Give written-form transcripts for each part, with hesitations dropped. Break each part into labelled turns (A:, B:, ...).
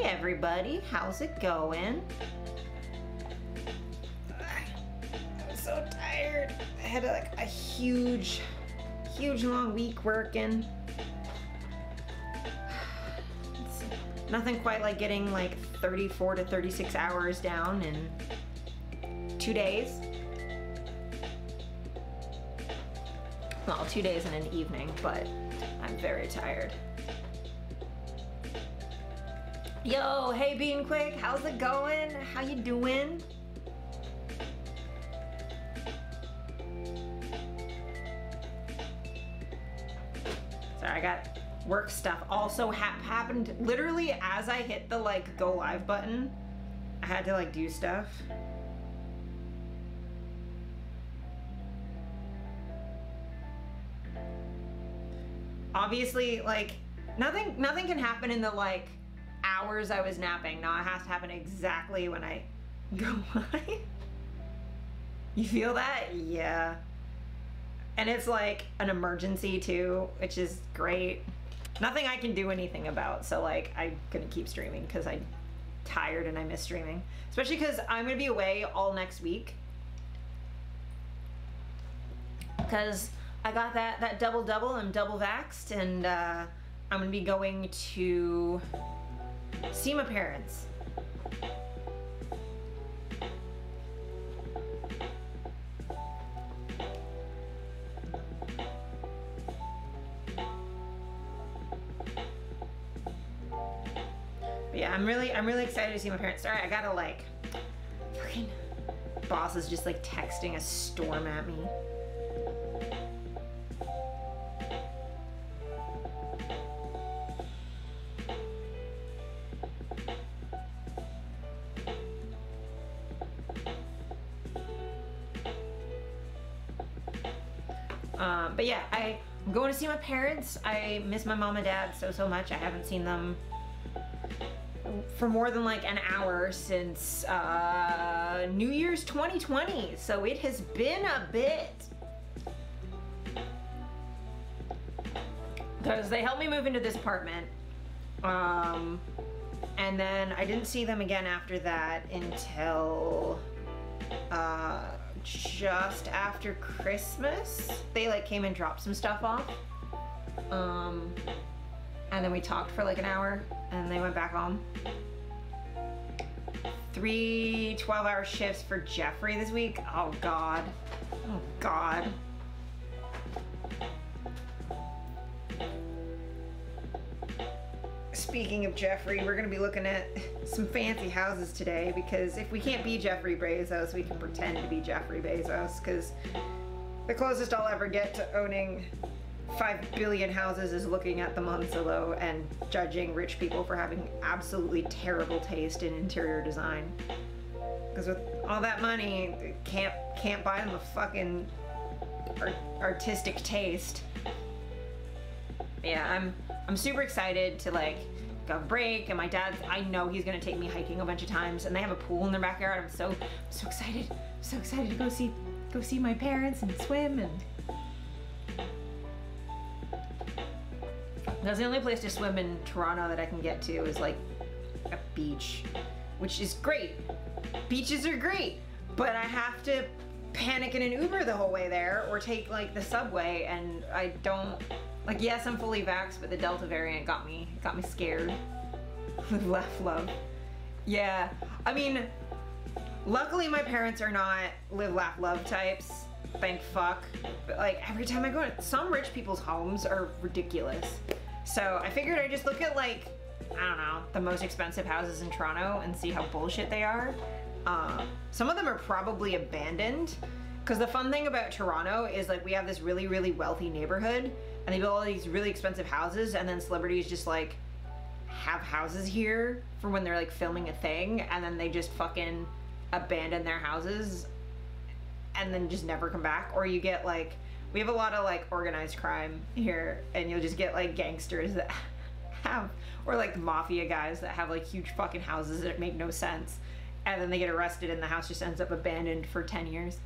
A: everybody, how's it going? I'm so tired. I had like a huge long week working. It's nothing quite like getting like 34 to 36 hours down in 2 days. Well, 2 days and an evening, but I'm very tired. Yo, hey Bean Quick, how's it going? How you doing? Sorry, I got work stuff also happened literally as I hit the like go live button. I had to like do stuff. Obviously, like nothing can happen in the like hours I was napping. No, it has to happen exactly when I go live. You feel that? Yeah. And it's like an emergency too, which is great. Nothing I can do anything about. So like I'm gonna keep streaming because I'm tired and I miss streaming. Especially because I'm gonna be away all next week. Because I got that double. I'm double vaxxed, and I'm gonna be going to see my parents. But yeah, I'm really excited to see my parents. Sorry, I gotta like, fucking boss is just like texting a storm at me. But yeah, I'm going to see my parents. I miss my mom and dad so much. I haven't seen them for more than like an hour since New Year's 2020. So it has been a bit. Because they helped me move into this apartment. And then I didn't see them again after that until just after Christmas. They like came and dropped some stuff off. And then we talked for like an hour and they went back home. 3 12-hour shifts for Jeffrey this week. Oh God. Oh God. Speaking of Jeffrey, we're gonna be looking at some fancy houses today, because if we can't be Jeffrey Bezos, we can pretend to be Jeffrey Bezos, because the closest I'll ever get to owning 5 billion houses is looking at them on Zillow and judging rich people for having absolutely terrible taste in interior design. Because with all that money, can't buy them a fucking artistic taste. Yeah, I'm super excited to like go break, and my dad's, I know he's gonna take me hiking a bunch of times, and they have a pool in their backyard. I'm so excited. I'm so excited to go see my parents and swim. And that's the only place to swim in Toronto that I can get to is like a beach, which is great. Beaches are great, but I have to panic in an Uber the whole way there or take like the subway, and I don't. Like, yes, I'm fully vaxxed, but the Delta variant got me scared. Live, laugh, love. Yeah, I mean, luckily my parents are not live, laugh, love types. Thank fuck. But like every time I go to some rich people's homes are ridiculous. So I figured I'd just look at like, I don't know, the most expensive houses in Toronto and see how bullshit they are. Some of them are probably abandoned. Because the fun thing about Toronto is like we have this really wealthy neighborhood, and they build all these really expensive houses, and then celebrities just like have houses here for when they're like filming a thing, and then they just fucking abandon their houses and then just never come back. Or you get like, we have a lot of like organized crime here, and you'll just get like gangsters that have, or like mafia guys that have like huge fucking houses that make no sense, and then they get arrested and the house just ends up abandoned for 10 years.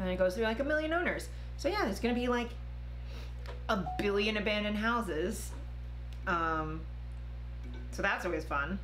A: And it goes through like 1 million owners. So yeah, there's gonna be like a billion abandoned houses. So that's always fun.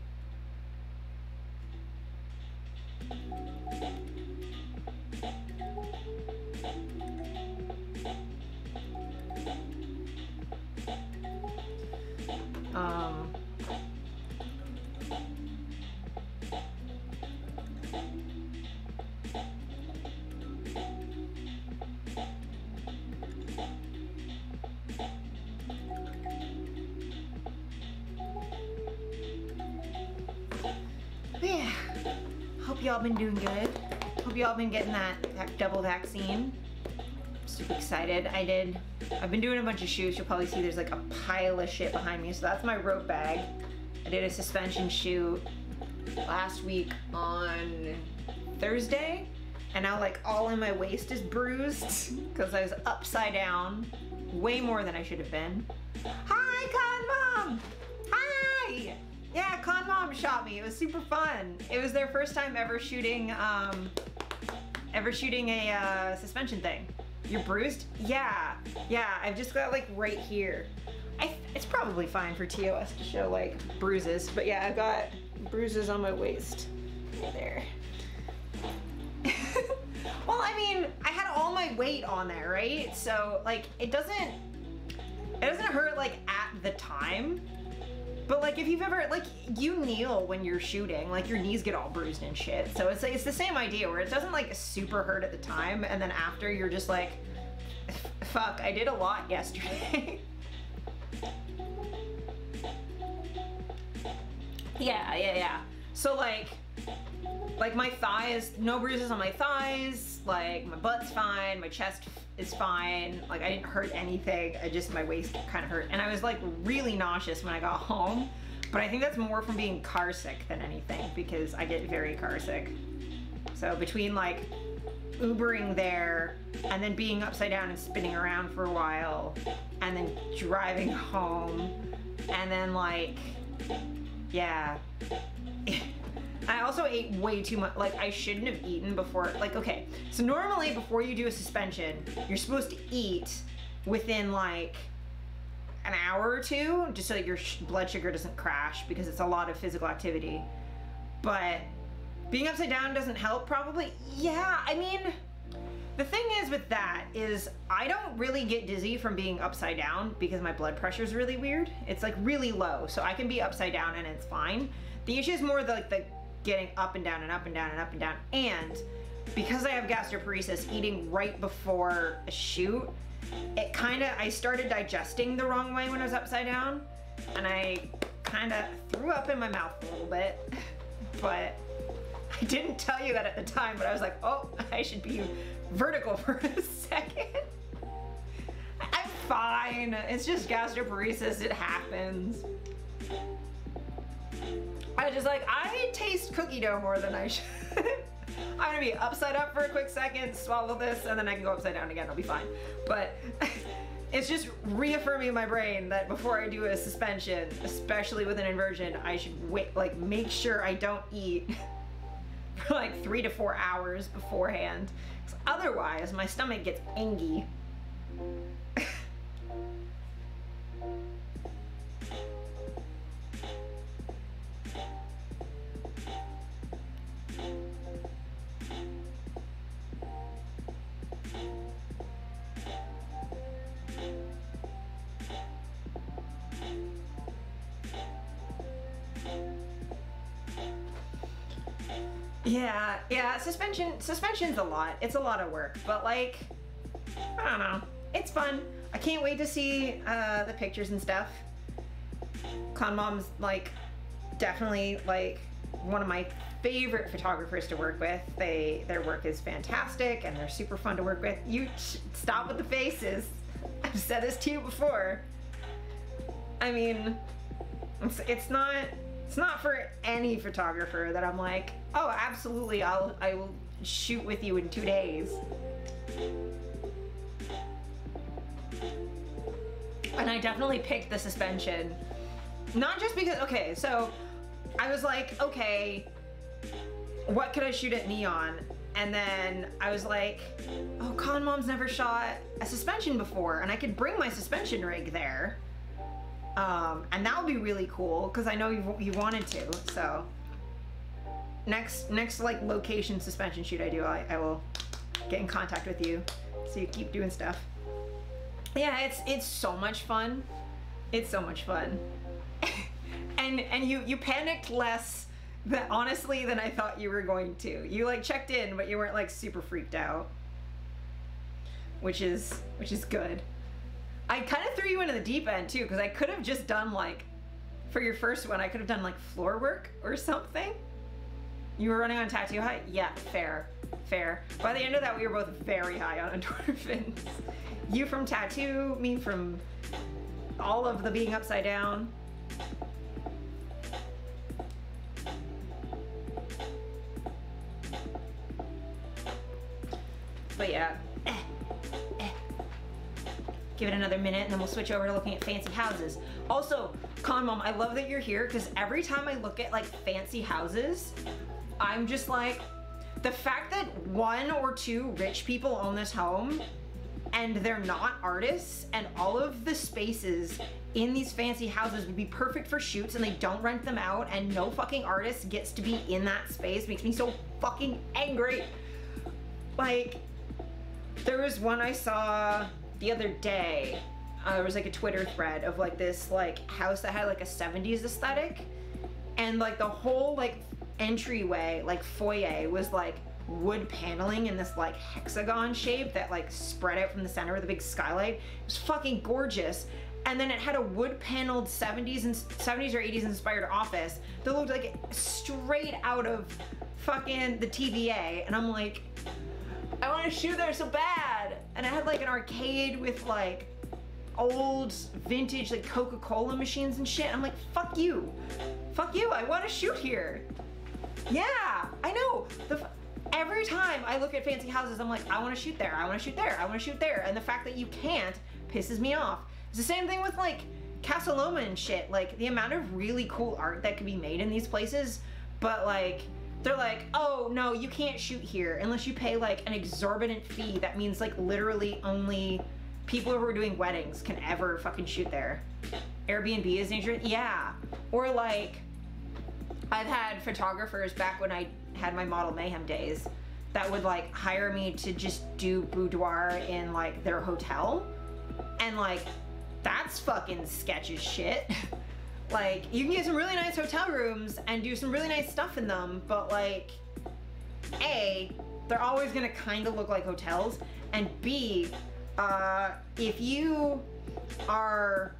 A: Yeah, hope y'all been doing good. Hope y'all been getting that double vaccine. Super excited. I've been doing a bunch of shoots. You'll probably see there's like a pile of shit behind me. So that's my rope bag. I did a suspension shoot last week on Thursday, and now like all in my waist is bruised because I was upside down way more than I should have been. Hi, Con Mom! Hi! Yeah, Con Mom shot me. It was super fun. It was their first time ever shooting a suspension thing. You're bruised? Yeah. Yeah, I've just got like right here. It's probably fine for TOS to show like bruises, but yeah, I've got bruises on my waist. There. Well, I mean, I had all my weight on there, right? So like it doesn't hurt like at the time. But like if you've ever, like you kneel when you're shooting, like your knees get all bruised and shit. So it's like, it's the same idea where it doesn't like super hurt at the time, and then after you're just like, fuck, I did a lot yesterday. Yeah. So like my thighs, no bruises on my thighs, like my butt's fine, my chest is fine, like I didn't hurt anything, my waist kind of hurt, and I was like really nauseous when I got home, but I think that's more from being car sick than anything, because I get very car sick. So between like Ubering there, and then being upside down and spinning around for a while, and then driving home, and then like, yeah. I also ate way too much. Like I shouldn't have eaten before. Like, okay, so normally before you do a suspension, you're supposed to eat within like an hour or two, just so that your blood sugar doesn't crash, because it's a lot of physical activity. But being upside down doesn't help probably. Yeah, I mean, the thing is with that is I don't really get dizzy from being upside down because my blood pressure is really weird. It's like really low, so I can be upside down and it's fine. The issue is more the getting up and down and up and down and up and down. And because I have gastroparesis, eating right before a shoot, I started digesting the wrong way when I was upside down, and I kind of threw up in my mouth a little bit. But I didn't tell you that at the time, but I was like, oh, I should be vertical for a second. I'm fine. It's just gastroparesis. It happens. I was just like, I taste cookie dough more than I should. I'm gonna be upside up for a quick second, swallow this, and then I can go upside down again. I'll be fine. But it's just reaffirming my brain that before I do a suspension, especially with an inversion, I should wait, like make sure I don't eat for like 3 to 4 hours beforehand. 'Cause otherwise, my stomach gets angy. Yeah, suspension's a lot. It's a lot of work, but like, I don't know. It's fun. I can't wait to see the pictures and stuff. Con Mom's like definitely like one of my favorite photographers to work with. Their work is fantastic and they're super fun to work with. You stop with the faces. I've said this to you before. I mean, it's not for any photographer that I'm like, oh, absolutely, I will shoot with you in 2 days. And I definitely picked the suspension, not just because, okay, so I was like, okay, what could I shoot at neon? And then I was like, oh, Con Mom's never shot a suspension before, and I could bring my suspension rig there. And that would be really cool, because I know you wanted to. So next like location suspension shoot I do, I will get in contact with you so you keep doing stuff. Yeah, it's so much fun. It's so much fun. and you panicked less honestly than I thought you were going to. You like checked in, but you weren't like super freaked out, which is good. I kind of threw you into the deep end too, because I could have just done like, for your first one, I could have done like floor work or something. You were running on tattoo high? Yeah, fair. By the end of that, we were both very high on endorphins. You from tattoo, me from all of the being upside down. But yeah. Give it another minute and then we'll switch over to looking at fancy houses. Also, Con Mom, I love that you're here, because every time I look at like fancy houses, I'm just like, the fact that 1 or 2 rich people own this home and they're not artists, and all of the spaces in these fancy houses would be perfect for shoots and they don't rent them out, and no fucking artist gets to be in that space, makes me so fucking angry. Like, there was one I saw the other day. There was like a Twitter thread of like this like house that had like a 70s aesthetic, and like the whole like entryway, like foyer, was like wood paneling in this like hexagon shape that like spread out from the center with a big skylight. It was fucking gorgeous. And then it had a wood paneled 70s or 80s inspired office that looked like straight out of fucking the TVA. And I'm like, I want to shoot there so bad. And it had like an arcade with like old vintage like Coca-Cola machines and shit. I'm like, fuck you, I want to shoot here. Yeah, I know. Every time I look at fancy houses, I'm like, I want to shoot there, I want to shoot there, I want to shoot there. And the fact that you can't pisses me off. It's the same thing with like Casa Loma and shit. Like the amount of really cool art that could be made in these places, but like, they're like, oh no, you can't shoot here unless you pay like an exorbitant fee. That means like literally only people who are doing weddings can ever fucking shoot there. Airbnb is dangerous. Yeah. Or like, I've had photographers back when I had my Model Mayhem days that would like hire me to just do boudoir in like their hotel. And like, that's fucking sketch as shit. Like, you can get some really nice hotel rooms and do some really nice stuff in them, but like, A, they're always gonna kind of look like hotels, and B, if you are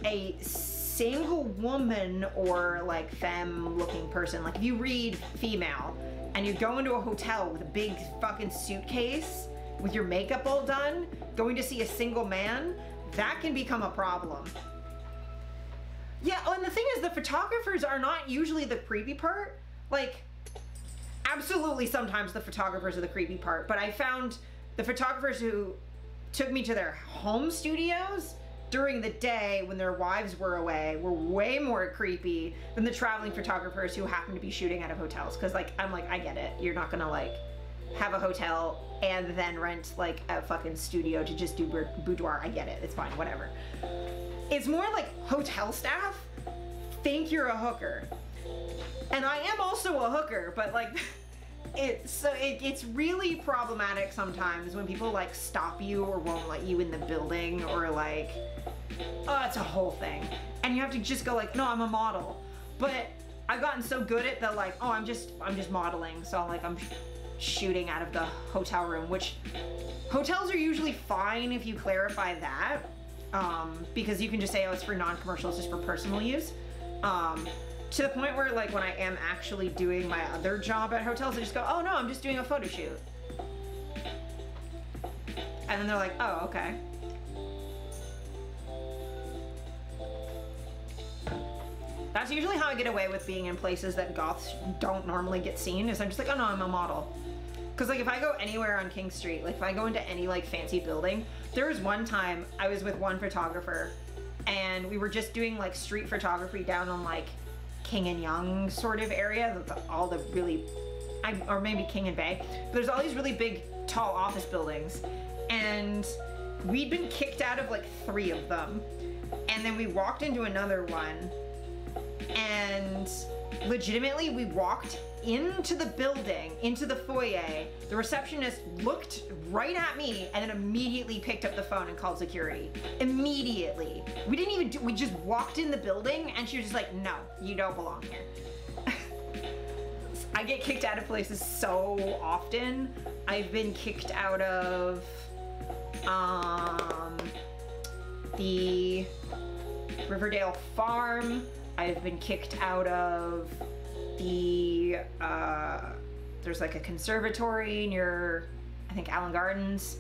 A: a single woman or like femme looking person, like if you read female and you go into a hotel with a big fucking suitcase with your makeup all done, going to see a single man, that can become a problem. Yeah, and the thing is, the photographers are not usually the creepy part. Like, absolutely sometimes the photographers are the creepy part, but I found the photographers who took me to their home studios during the day when their wives were away were way more creepy than the traveling photographers who happen to be shooting out of hotels. Cause like, I'm like, I get it. You're not gonna like have a hotel and then rent like a fucking studio to just do boudoir. I get it. It's fine, whatever. It's more like hotel staff think you're a hooker. And I am also a hooker, but like, it's really problematic sometimes when people like stop you or won't let you in the building, or like, oh, it's a whole thing. And you have to just go like, no, I'm a model. But I've gotten so good at the like, oh, I'm just modeling. So like, I'm shooting out of the hotel room, which hotels are usually fine if you clarify that. Because you can just say, oh, it's for non-commercial, it's just for personal use. To the point where like when I am actually doing my other job at hotels, I just go, oh no, I'm just doing a photo shoot. And then they're like, oh, okay. That's usually how I get away with being in places that goths don't normally get seen, is I'm just like, oh no, I'm a model. Cause like if I go anywhere on King Street, like if I go into any like fancy building, there was one time I was with one photographer and we were just doing like street photography down on like King and Young sort of area, all the really or maybe King and Bay. But there's all these really big, tall office buildings, and we'd been kicked out of like 3 of them, and then we walked into another one, and legitimately we walked into the building, into the foyer. The receptionist looked right at me and then immediately picked up the phone and called security. Immediately. We didn't even we just walked in the building and she was just like, no, you don't belong here. I get kicked out of places so often. I've been kicked out of the Riverdale farm. I've been kicked out of the, there's like a conservatory near, I think, Allen Gardens.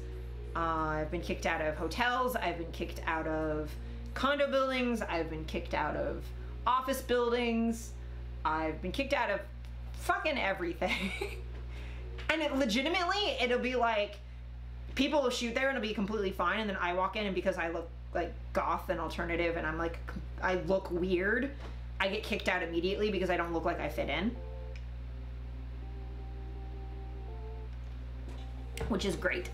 A: I've been kicked out of hotels. I've been kicked out of condo buildings. I've been kicked out of office buildings. I've been kicked out of fucking everything. And legitimately, it'll be like, people will shoot there and it'll be completely fine, and then I walk in and because I look like goth and alternative and I'm like, I look weird, I get kicked out immediately because I don't look like I fit in. Which is great.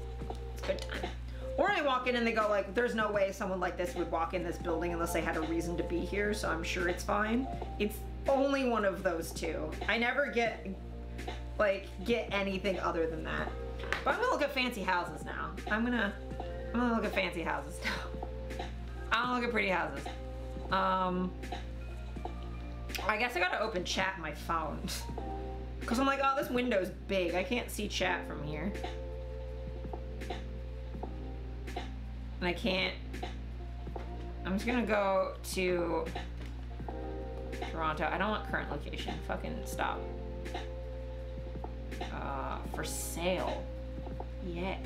A: It's a good time. Or I walk in and they go like, there's no way someone like this would walk in this building unless they had a reason to be here, so I'm sure it's fine. It's only one of those two. I never get anything other than that. But I'm gonna look at fancy houses now. I'm gonna look at fancy houses now. I don't look at pretty houses. I guess I gotta open chat on my phone. Cause I'm like, oh, this window's big. I can't see chat from here. And I can't. I'm just gonna go to Toronto. I don't want current location. Fucking stop. For sale. Yes.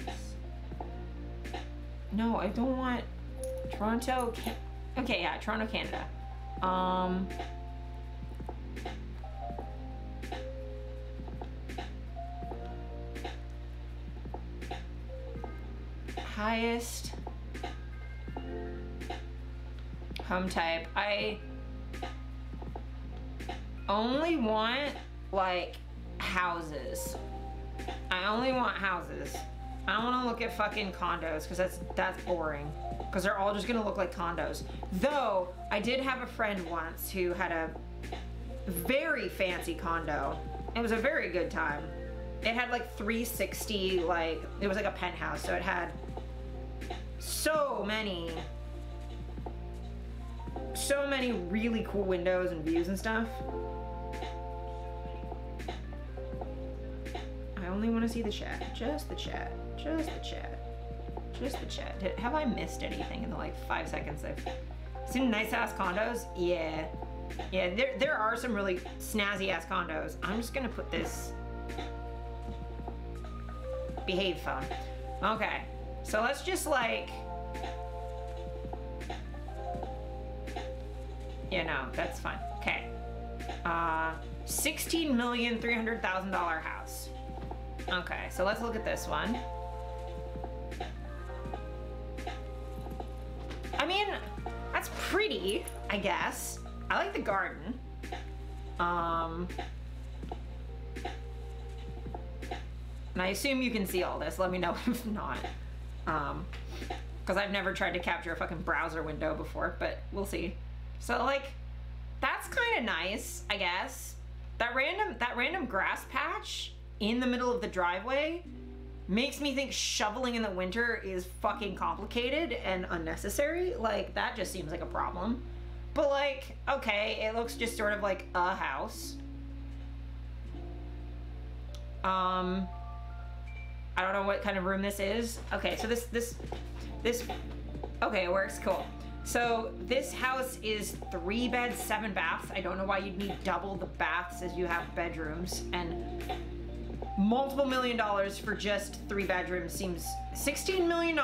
A: No, I don't want Toronto. Okay, yeah, Toronto, Canada. Highest home type. I only want like houses. I only want houses. I don't want to look at fucking condos because that's boring. Because they're all just gonna look like condos. Though I did have a friend once who had a very fancy condo. It was a very good time. It had like 360, like it was like a penthouse, so it had so many really cool windows and views and stuff. I only want to see the chat. Just the chat. Just the chat. Just the chat. Have I missed anything in the like 5 seconds I've seen nice ass condos? Yeah. Yeah, there are some really snazzy ass condos. I'm just gonna put this behave phone. Okay. So let's just like, yeah, no, that's fine. Okay. $16,300,000 house. Okay, so let's look at this one. I mean, that's pretty, I guess. I like the garden. And I assume you can see all this. Let me know if not. Because I've never tried to capture a fucking browser window before, but we'll see. So like, that's kind of nice, I guess. That random grass patch in the middle of the driveway makes me think shoveling in the winter is fucking complicated and unnecessary. Like, that just seems like a problem. But like, okay, it looks just sort of like a house. I don't know what kind of room this is. Okay, so this, okay, it works, cool. So this house is 3 beds, 7 baths. I don't know why you'd need double the baths as you have bedrooms, and multiple $1 million for just 3 bedrooms seems, $16 million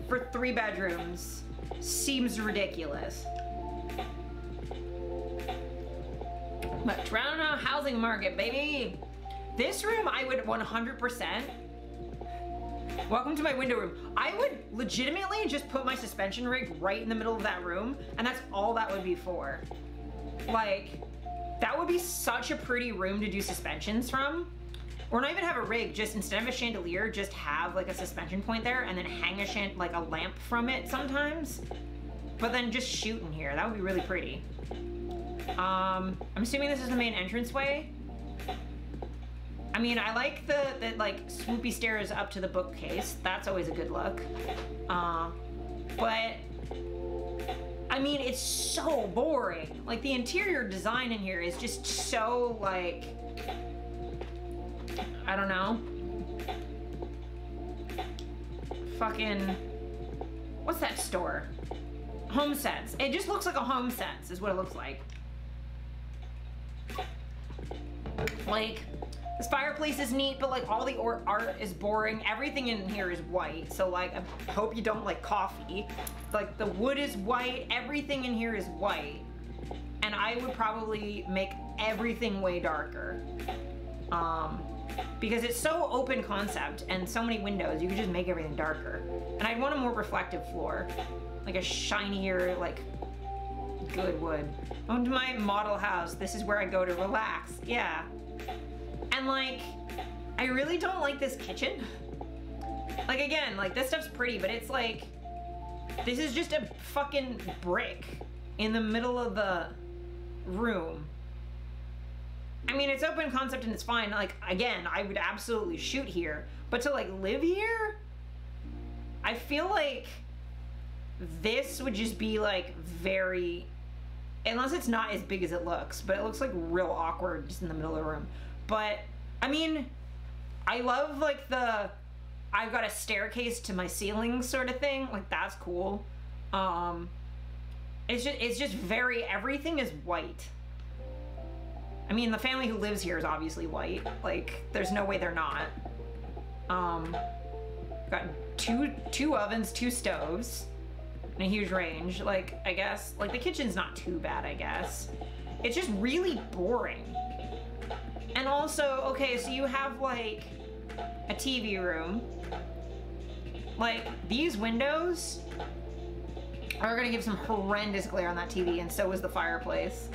A: for 3 bedrooms seems ridiculous. But Toronto housing market, baby. This room I would 100%. Welcome to my window room. I would legitimately just put my suspension rig right in the middle of that room, and that's all that would be for. Like, That would be such a pretty room to do suspensions from. Or not even have a rig, just instead of a chandelier, just have like a suspension point there and then hang like a lamp from it sometimes. But then just shoot in here. That would be really pretty. I'm assuming this is the main entranceway. I mean, I like the like swoopy stairs up to the bookcase. That's always a good look. But I mean, it's so boring. Like the interior design in here is just so like, I don't know. Fucking, what's that store? Home Sense. It just looks like a Home Sense is what it looks like. Like, this fireplace is neat, but like all the art is boring. Everything in here is white, so like I hope you don't like coffee. Like the wood is white, everything in here is white. And I would probably make everything way darker. Because it's so open concept and so many windows, you could just make everything darker. And I'd want a more reflective floor. Like a shinier, like, good wood. Welcome to my model house. This is where I go to relax. Yeah. And like, I really don't like this kitchen. Like again, like this stuff's pretty, but it's like, this is just a fucking brick in the middle of the room. I mean, it's open concept and it's fine. Like, again, I would absolutely shoot here. But to, like, live here? I feel like this would just be, like, very... Unless it's not as big as it looks. But it looks, like, real awkward just in the middle of the room. But, I mean, I love, like, the... I've got a staircase to my ceiling sort of thing. Like, that's cool. It's just very... Everything is white. I mean, the family who lives here is obviously white. Like, there's no way they're not. Got two ovens, 2 stoves, and a huge range. Like, I guess, like the kitchen's not too bad, I guess. It's just really boring. And also, okay, so you have like a TV room. Like, these windows are gonna give some horrendous glare on that TV, and so is the fireplace.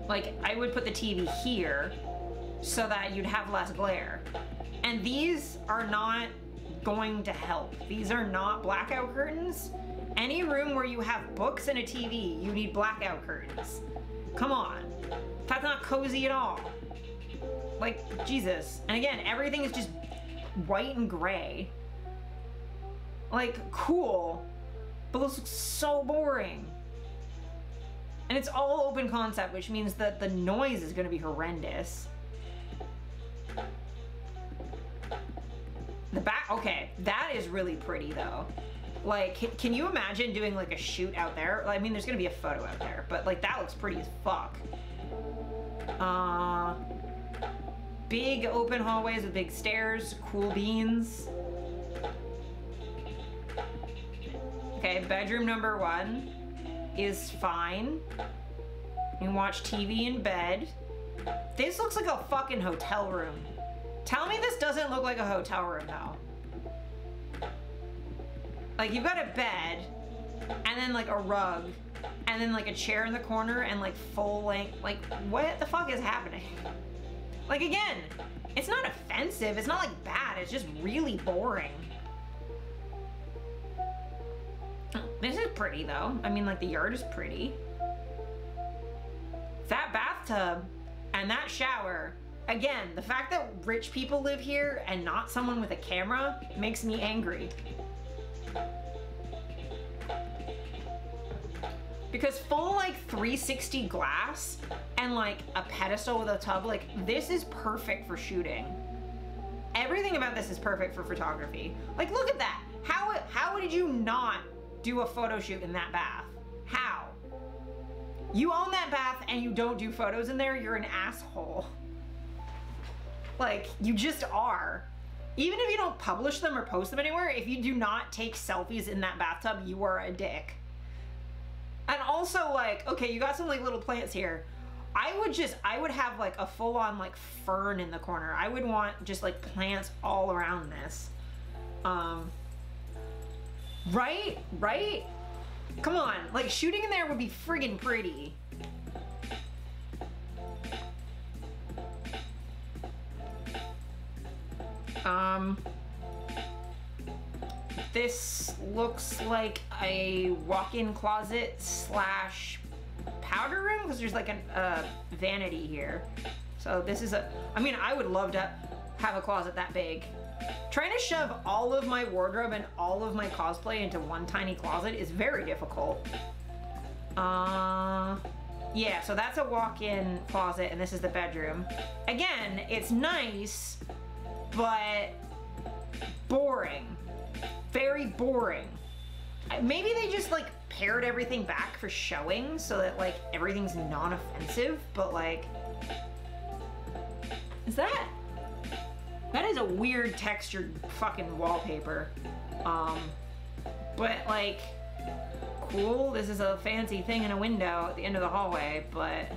A: Like, I would put the TV here so that you'd have less glare. And these are not going to help. These are not blackout curtains. Any room where you have books and a TV, you need blackout curtains. Come on. That's not cozy at all. Like, Jesus. And again, everything is just white and gray. Like, cool. But this looks so boring. And it's all open concept, which means that the noise is going to be horrendous. The back, okay, that is really pretty though. Like, can you imagine doing like a shoot out there? I mean, there's going to be a photo out there, but like that looks pretty as fuck. Big open hallways with big stairs, cool beans. Okay, bedroom number 1. Is fine. You can watch TV in bed. This looks like a fucking hotel room. Tell me this doesn't look like a hotel room though. Like, you've got a bed, and then like a rug, and then like a chair in the corner, and like full length. Like, what the fuck is happening? Like, again, it's not offensive. It's not like bad. It's just really boring. This is pretty though. I mean, like, the yard is pretty. That bathtub and that shower, again, the fact that rich people live here and not someone with a camera makes me angry. Because full like 360 glass and like a pedestal with a tub, like, this is perfect for shooting. Everything about this is perfect for photography. Like, look at that. How did you not do a photo shoot in that bath? How? You own that bath and you don't do photos in there, you're an asshole. Like, you just are. Even if you don't publish them or post them anywhere, if you do not take selfies in that bathtub, you are a dick. And also, like, okay, you got some like little plants here. I would have like a full-on like fern in the corner. I would want just like plants all around this. Right? Come on, like, shooting in there would be friggin' pretty. This looks like a walk-in closet slash powder room because there's like a vanity here. So this is I mean, I would love to have a closet that big. Trying to shove all of my wardrobe and all of my cosplay into one tiny closet is very difficult. Yeah, so that's a walk-in closet and this is the bedroom. Again, it's nice, but boring. Very boring. Maybe they just like pared everything back for showing so that like everything's non-offensive, but like, that is a weird textured fucking wallpaper. But like, cool, this is a fancy thing in a window at the end of the hallway, but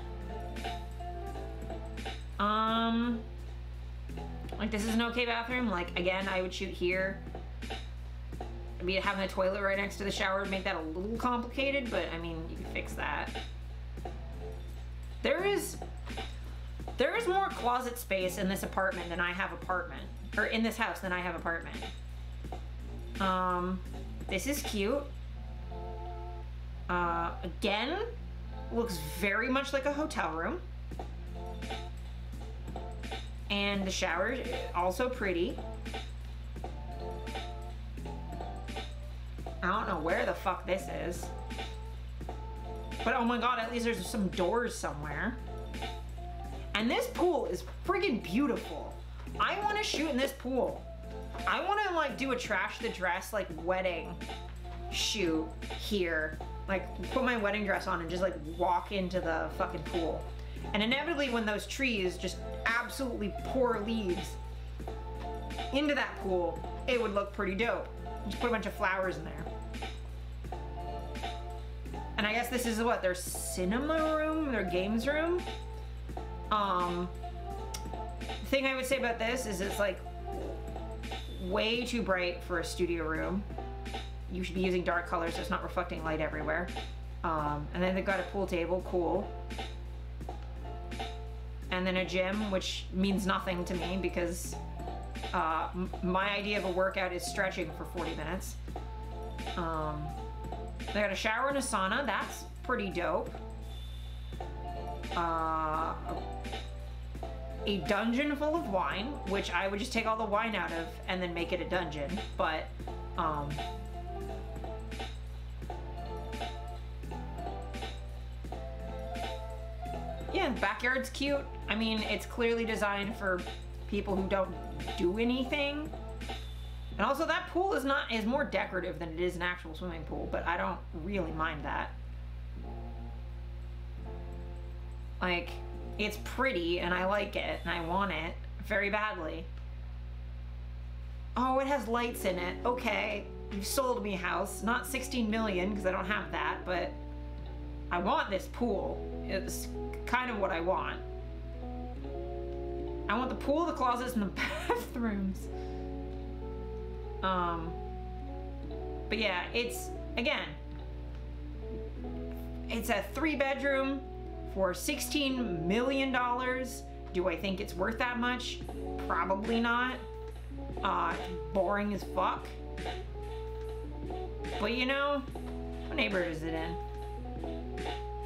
A: like this is an okay bathroom. Like again, I would shoot here. I mean, having a toilet right next to the shower would make that a little complicated, but I mean, you can fix that. There is more closet space in this apartment than I have apartment, or in this house than I have apartment. This is cute. Again, looks very much like a hotel room. And the shower also pretty. I don't know where the fuck this is. But oh my god, at least there's some doors somewhere. And this pool is friggin' beautiful. I want to shoot in this pool. I want to like do a trash the dress like wedding shoot here. Like put my wedding dress on and just like walk into the fucking pool. And inevitably when those trees just absolutely pour leaves into that pool, it would look pretty dope. Just put a bunch of flowers in there. And I guess this is what, their cinema room, their games room? The thing I would say about this is it's like way too bright for a studio room. You should be using dark colors so it's not reflecting light everywhere. And then they've got a pool table, cool. And then a gym, which means nothing to me because my idea of a workout is stretching for 40 minutes. They got a shower and a sauna, that's pretty dope. A dungeon full of wine, which I would just take all the wine out of and then make it a dungeon, but yeah, the backyard's cute. I mean, it's clearly designed for people who don't do anything. And also that pool is more decorative than it is an actual swimming pool, but I don't really mind that. Like, it's pretty and I like it and I want it very badly. Oh, it has lights in it. Okay, you've sold me a house. Not 16 million because I don't have that, but I want this pool. It's kind of what I want. I want the pool, the closets, and the bathrooms. But yeah, it's, again, it's a 3-bedroom for $16 million. Do I think it's worth that much? Probably not. It's boring as fuck. But you know, what neighborhood is it in?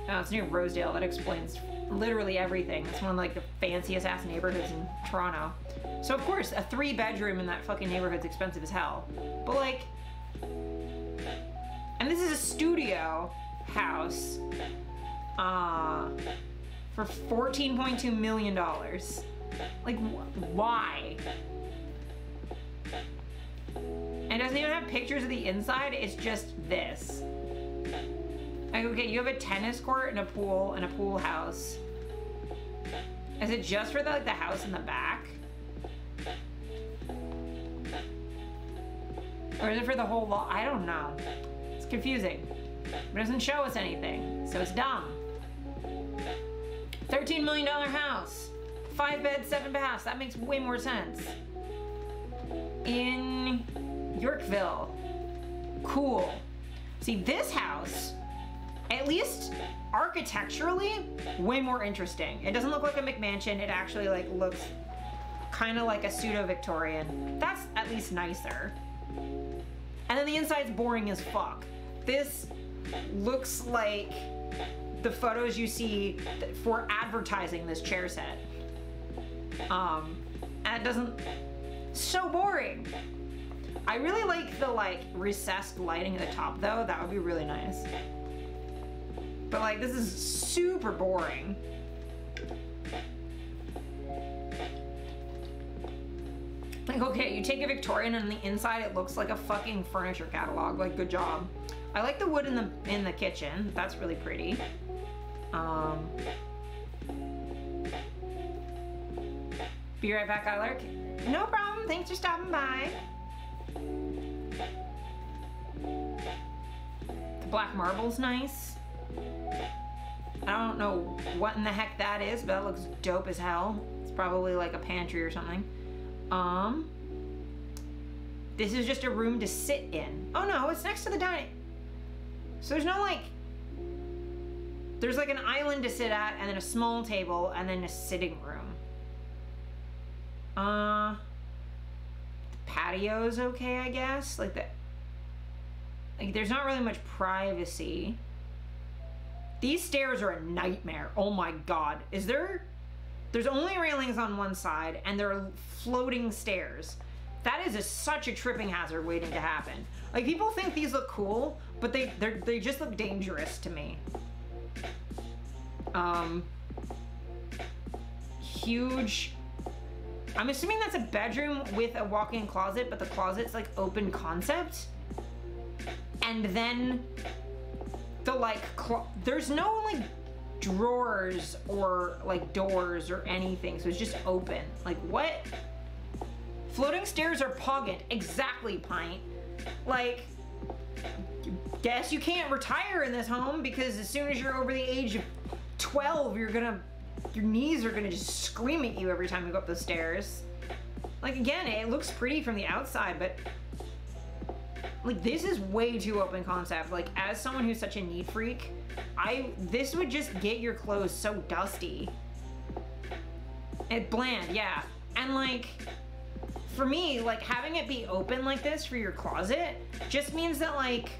A: Oh, it's near Rosedale. That explains literally everything. It's one of like the fanciest ass neighborhoods in Toronto. So of course, a 3-bedroom in that fucking neighborhood's expensive as hell. But like, and this is a studio house for $14.2 million. Like, why? And it doesn't even have pictures of the inside, it's just this. Like, okay, you have a tennis court and a pool house. Is it just for the house in the back? Or is it for the whole lot? I don't know. It's confusing. It doesn't show us anything, so it's dumb. $13 million house. 5 beds, 7 baths. That makes way more sense. In Yorkville. Cool. See, this house, at least architecturally, way more interesting. It doesn't look like a McMansion. It actually like looks kind of like a pseudo-Victorian. That's at least nicer. And then the inside's boring as fuck. This looks like the photos you see for advertising this chair set. And it doesn't, so boring. I really like the like recessed lighting at the top though. That would be really nice. But like, this is super boring. Like, okay, you take a Victorian and on the inside it looks like a fucking furniture catalog. Like, good job. I like the wood in the kitchen. That's really pretty. Be right back, Eilerk. No problem. Thanks for stopping by. The black marble's nice. I don't know what in the heck that is, but that looks dope as hell. It's probably like a pantry or something. This is just a room to sit in. Oh no, it's next to the dining. So there's no like, there's like an island to sit at and then a small table and then a sitting room. The patio's okay, I guess. Like there's not really much privacy. These stairs are a nightmare. Oh my God. There's only railings on one side and there are floating stairs. That is such a tripping hazard waiting to happen. Like, people think these look cool, but they just look dangerous to me. Huge. I'm assuming that's a bedroom with a walk-in closet, but the closet's like open concept. And then the like, there's no like drawers or like doors or anything, so it's just open. Like, what? Floating stairs are poggant. Exactly, Pint. Like, guess you can't retire in this home because as soon as you're over the age of 12, your knees are gonna just scream at you every time you go up the stairs. Like, again, it looks pretty from the outside, but like, this is way too open concept. Like, as someone who's such a neat freak, this would just get your clothes so dusty. And bland, yeah. And like, for me, like, having it be open like this for your closet just means that, like,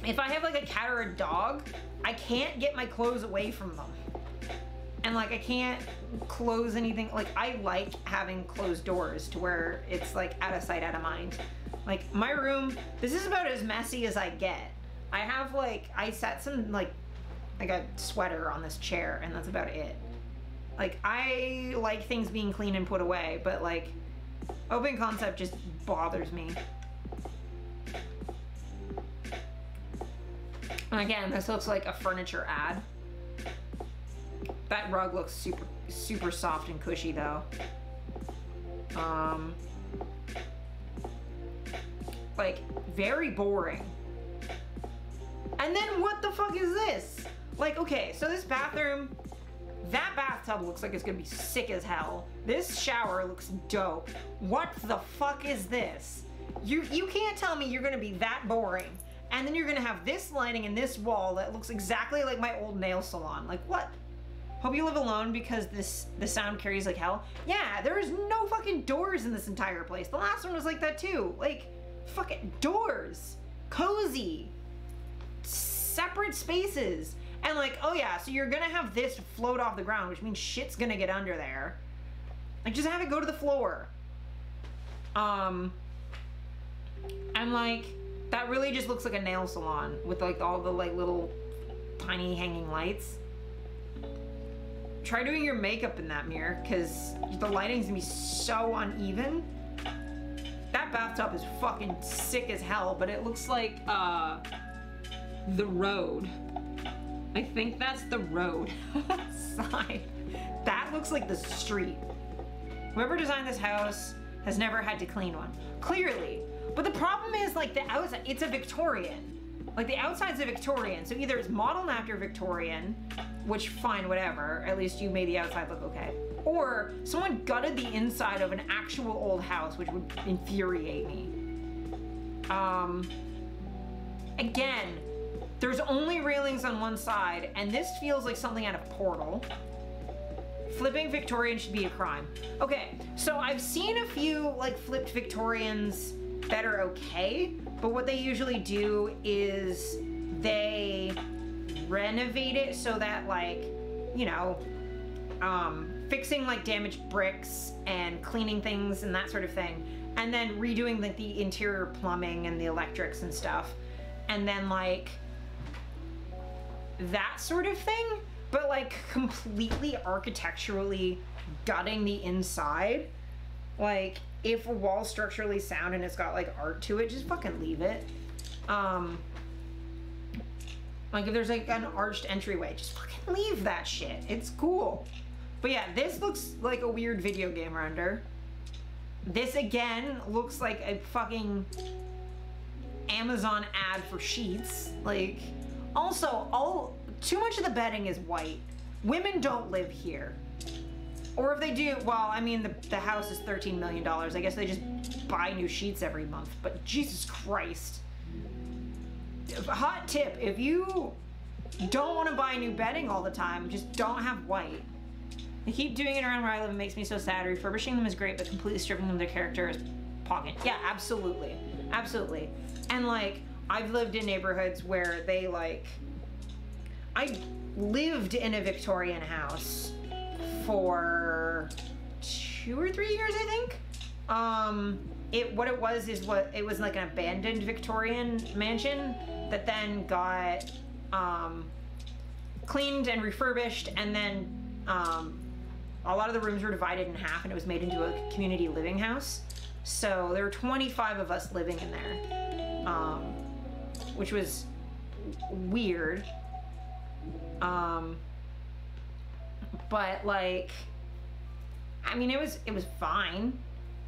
A: if I have like a cat or a dog, I can't get my clothes away from them. And like, I can't close anything. Like, I like having closed doors to where it's like out of sight, out of mind. Like, my room, this is about as messy as I get. I have like, I set some like a sweater on this chair and that's about it. Like, I like things being clean and put away, but like, open concept just bothers me. And again, this looks like a furniture ad. That rug looks super, super soft and cushy though. Like, very boring. And then what the fuck is this? Like, okay, so this bathroom, that bathtub looks like it's gonna be sick as hell. This shower looks dope. What the fuck is this? You can't tell me you're gonna be that boring. And then you're gonna have this lighting and this wall that looks exactly like my old nail salon. Like, what? Hope you live alone because the sound carries like hell. Yeah, there is no fucking doors in this entire place. The last one was like that too. Like, fucking doors. Cozy. Separate spaces. And like, oh yeah, so you're gonna have this float off the ground, which means shit's gonna get under there. Like, just have it go to the floor. And like, that really just looks like a nail salon with like all the like little tiny hanging lights. Try doing your makeup in that mirror because the lighting's gonna be so uneven. That bathtub is fucking sick as hell, but it looks like the road. I think that's the road side. That looks like the street. Whoever designed this house has never had to clean one. Clearly. But the problem is, like, the outside, it's a Victorian. Like, the outside's a Victorian, so either it's modeled after Victorian, which, fine, whatever, at least you made the outside look okay, or someone gutted the inside of an actual old house, which would infuriate me. Again, there's only railings on one side, and this feels like something out of Portal. Flipping Victorian should be a crime. Okay, so I've seen a few like flipped Victorians that are okay, but what they usually do is they renovate it so that, like, you know, fixing like damaged bricks and cleaning things and that sort of thing, and then redoing like the interior plumbing and the electrics and stuff, and then like that sort of thing. But like completely architecturally gutting the inside, like if a wall's structurally sound and it's got like art to it, just fucking leave it. Like if there's like an arched entryway, just fucking leave that shit. It's cool. But yeah, this looks like a weird video game render. This again looks like a fucking Amazon ad for sheets. Like, also, too much of the bedding is white. Women don't live here. Or if they do, well, I mean, the house is $13 million. I guess they just buy new sheets every month. But Jesus Christ. Hot tip, if you don't want to buy new bedding all the time, just don't have white. They keep doing it around where I live. It makes me so sad. Refurbishing them is great, but completely stripping them of their character is pocket. Yeah, absolutely. Absolutely. And like, I've lived in neighborhoods where they like, I lived in a Victorian house for 2 or 3 years, I think. What it was like an abandoned Victorian mansion that then got cleaned and refurbished, and then a lot of the rooms were divided in half and it was made into a community living house. So there were 25 of us living in there, which was weird. But like, I mean, it was fine.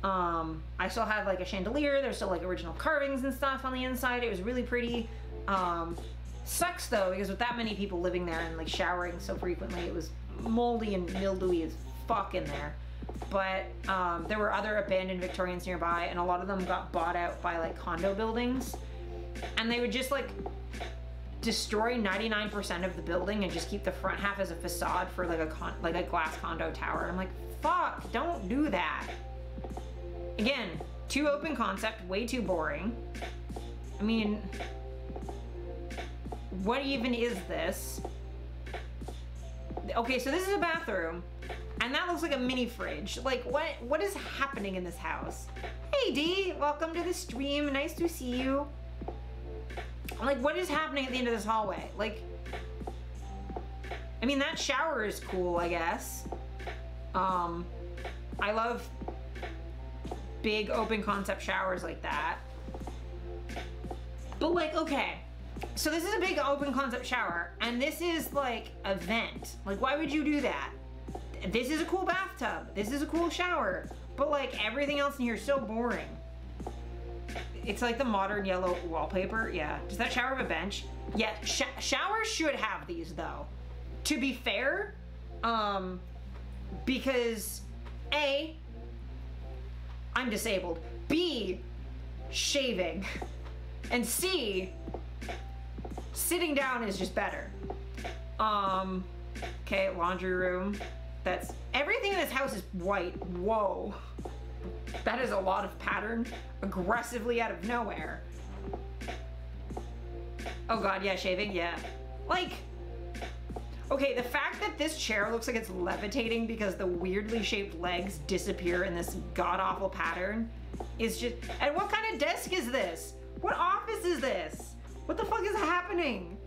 A: I still had like a chandelier. There's still like original carvings and stuff on the inside. It was really pretty. Sucks though, because with that many people living there and like showering so frequently, it was moldy and mildewy as fuck in there. But there were other abandoned Victorians nearby, and a lot of them got bought out by like condo buildings, and they would just like destroy 99% of the building and just keep the front half as a facade for like a glass condo tower. I'm like, fuck, don't do that. Again, too open concept, way too boring. I mean, what even is this? Okay, so this is a bathroom, and that looks like a mini fridge. Like, what is happening in this house? Hey, Dee, welcome to the stream. Nice to see you. Like, what is happening at the end of this hallway? Like, I mean, that shower is cool, I guess. I love big open concept showers like that. But like, okay, so this is a big open concept shower, and this is like a vent. Like, why would you do that? This is a cool bathtub. This is a cool shower. But like, everything else in here is so boring. It's like the modern yellow wallpaper. Yeah. Does that shower have a bench? Yeah. Showers should have these though. To be fair, because A, I'm disabled. B, shaving. And C, sitting down is just better. Okay, laundry room. That's everything in this house is white. Whoa. That is a lot of pattern aggressively out of nowhere. Oh god, yeah, shaving, yeah. Like, okay, the fact that this chair looks like it's levitating because the weirdly shaped legs disappear in this god-awful pattern is just... And what kind of desk is this? What office is this? What the fuck is happening?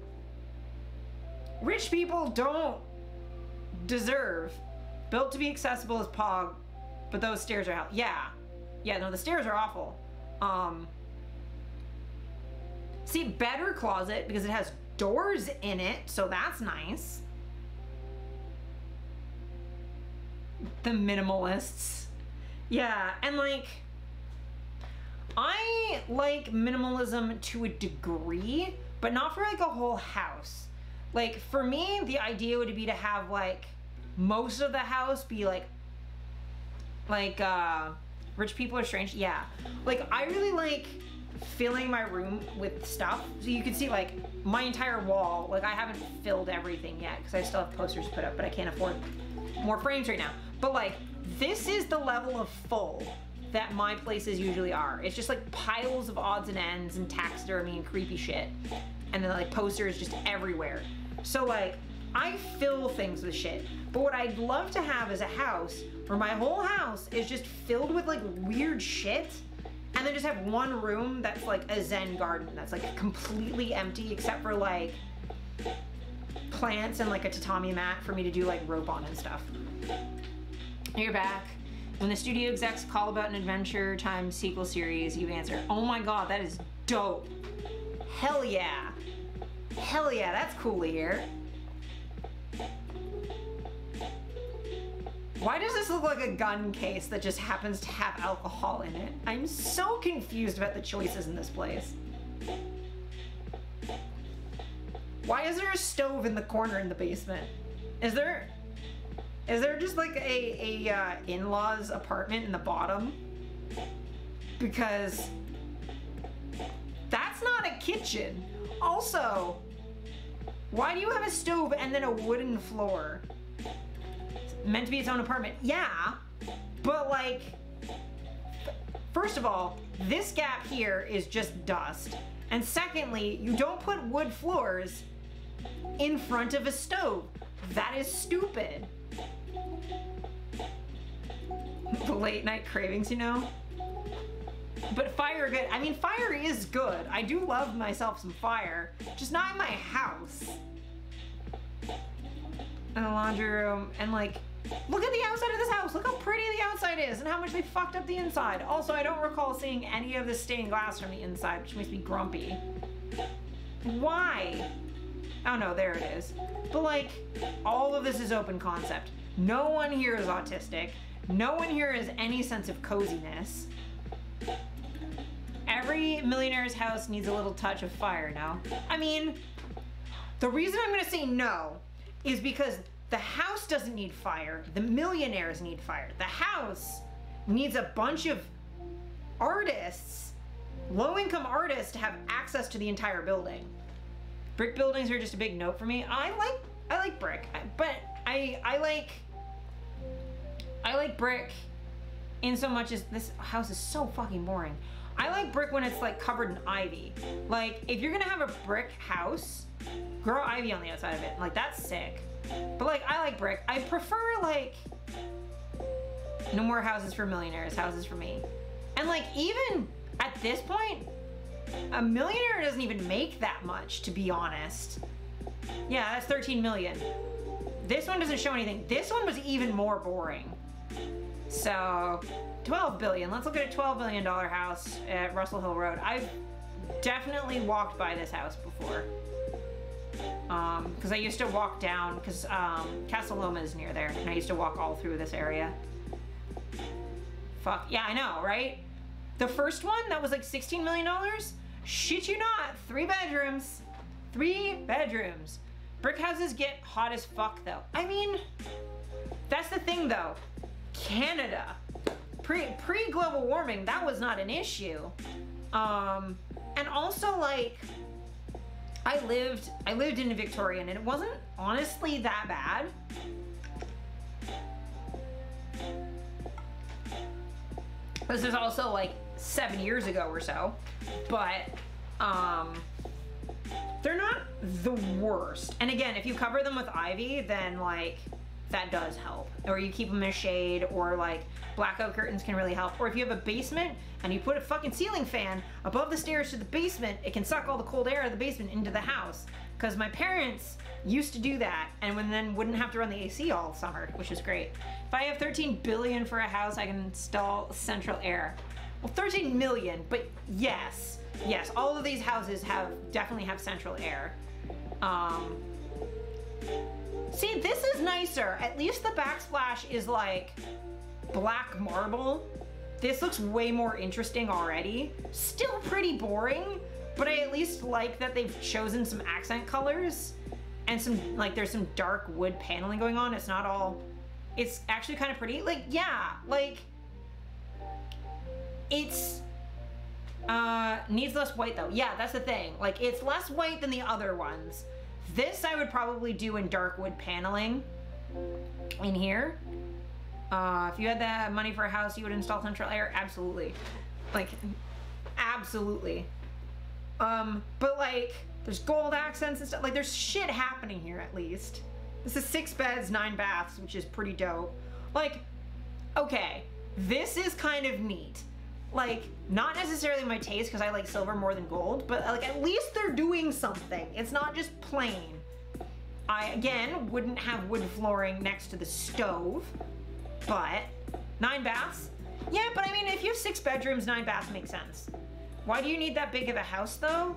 A: Rich people don't deserve. Built to be accessible as Pog, but those stairs are out. Yeah. Yeah, no, the stairs are awful. See, better closet because it has doors in it, so that's nice. The minimalists. Yeah, and like, I like minimalism to a degree, but not for like a whole house. Like, for me, the idea would be to have like most of the house be like rich people are strange. Yeah, like I really like filling my room with stuff, so you can see like my entire wall. Like, I haven't filled everything yet because I still have posters to put up, but I can't afford more frames right now. But like, this is the level of full that my places usually are. It's just like piles of odds and ends and taxidermy and creepy shit. And then like posters just everywhere. So like, I fill things with shit. But what I'd love to have is a house where my whole house is just filled with like weird shit, and then just have one room that's like a Zen garden that's like completely empty except for like plants and like a tatami mat for me to do like rope on and stuff. You're back. When the studio execs call about an Adventure Time sequel series, you answer, oh my god, that is dope. Hell yeah. Hell yeah, that's cool to hear. Why does this look like a gun case that just happens to have alcohol in it? I'm so confused about the choices in this place. Why is there a stove in the corner in the basement? Is there just like a in-laws apartment in the bottom? Because that's not a kitchen. Also, why do you have a stove and then a wooden floor? Meant to be its own apartment. Yeah, but like, first of all, this gap here is just dust. And secondly, you don't put wood floors in front of a stove. That is stupid. The late night cravings, you know? But fire good. I mean, fire is good. I do love myself some fire, just not in my house. And the laundry room, and like, look at the outside of this house. Look how pretty the outside is and how much they fucked up the inside. Also, I don't recall seeing any of this stained glass from the inside, which makes me grumpy. Why? Oh no, there it is. But like, all of this is open concept. No one here is autistic. No one here has any sense of coziness. Every millionaire's house needs a little touch of fire now. I mean, the reason I'm gonna say no is because the house doesn't need fire. The millionaires need fire. The house needs a bunch of artists, low-income artists, to have access to the entire building. Brick buildings are just a big note for me. I like brick, but I like brick in so much as this house is so fucking boring. I like brick when it's like covered in ivy. Like, if you're gonna have a brick house, grow ivy on the outside of it. Like, that's sick. But like, I like brick. I prefer like, no more houses for millionaires, houses for me. And like, even at this point, a millionaire doesn't even make that much, to be honest. Yeah, that's 13 million. This one doesn't show anything. This one was even more boring. So, 12 billion. Let's look at a $12 billion house at Russell Hill Road. I've definitely walked by this house before. Because I used to walk down, because Casa Loma is near there, and I used to walk all through this area. Fuck, yeah, I know, right? The first one, that was like $16 million? Shit you not, 3 bedrooms. 3 bedrooms. Brick houses get hot as fuck though. I mean, that's the thing though. Canada, pre-global warming, that was not an issue. And also like, I lived in a Victorian and it wasn't honestly that bad. This is also like 7 years ago or so, but they're not the worst. And again, if you cover them with ivy, then like that does help. Or you keep them in shade, or like blackout curtains can really help. Or if you have a basement and you put a fucking ceiling fan above the stairs to the basement, it can suck all the cold air out of the basement into the house. Because my parents used to do that, and then wouldn't have to run the AC all summer, which was great. If I have 13 billion for a house, I can install central air. Well, 13 million, but yes, all of these houses definitely have central air. See, this is nicer. At least the backsplash is like black marble. This looks way more interesting already. Still pretty boring, but I at least like that they've chosen some accent colors and some, like, there's some dark wood paneling going on. It's not all, it's actually kind of pretty. Like, yeah, like, it's, needs less white though. Yeah, that's the thing. Like, it's less white than the other ones. This I would probably do in dark wood paneling. in here. If you had that money for a house, you would install central air? Absolutely. Like, absolutely. But like, there's gold accents and stuff. Like, there's shit happening here at least. This is 6 beds, 9 baths, which is pretty dope. Like, okay, this is kind of neat. Like, not necessarily my taste because I like silver more than gold, but like at least they're doing something. It's not just plain. I, again, wouldn't have wood flooring next to the stove, but 9 baths? Yeah, but I mean, if you have 6 bedrooms, 9 baths makes sense. Why do you need that big of a house though?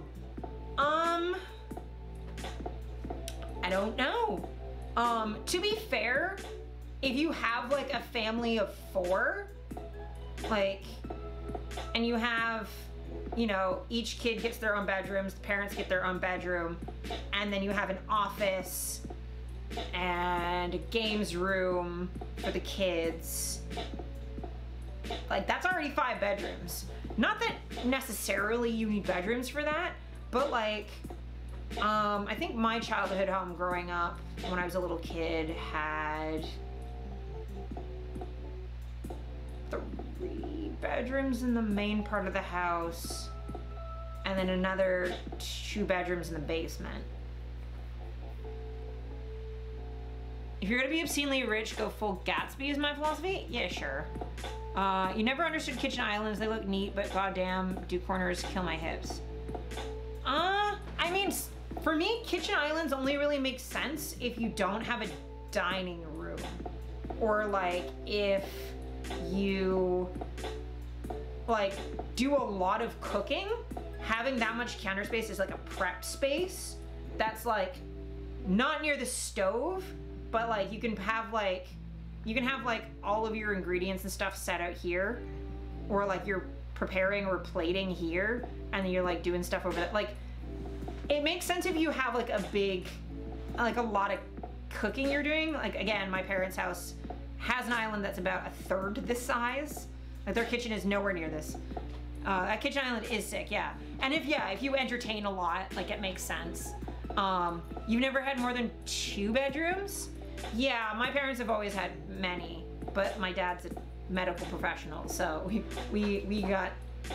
A: I don't know. To be fair, if you have like a family of 4, like, and you have, you know, each kid gets their own bedrooms, the parents get their own bedroom, and then you have an office and a games room for the kids. Like, that's already 5 bedrooms. Not that necessarily you need bedrooms for that, but like, I think my childhood home growing up when I was a little kid had 3 bedrooms in the main part of the house, and then another 2 bedrooms in the basement. If you're gonna be obscenely rich, go full Gatsby is my philosophy? Yeah, sure. You never understood kitchen islands. They look neat, but goddamn, do corners kill my hips? I mean, for me, kitchen islands only really make sense if you don't have a dining room. Or like, if you like do a lot of cooking, having that much counter space is like a prep space that's like not near the stove, but like you can have like all of your ingredients and stuff set out here, or like you're preparing or plating here, and then you're like doing stuff over there. Like, it makes sense if you have like a big, like a lot of cooking you're doing. Like, again, my parents' house has an island that's about 1/3 this size. Like, their kitchen is nowhere near this. That kitchen island is sick, yeah. And if you entertain a lot, like, it makes sense. You've never had more than 2 bedrooms? Yeah, my parents have always had many, but my dad's a medical professional, so we got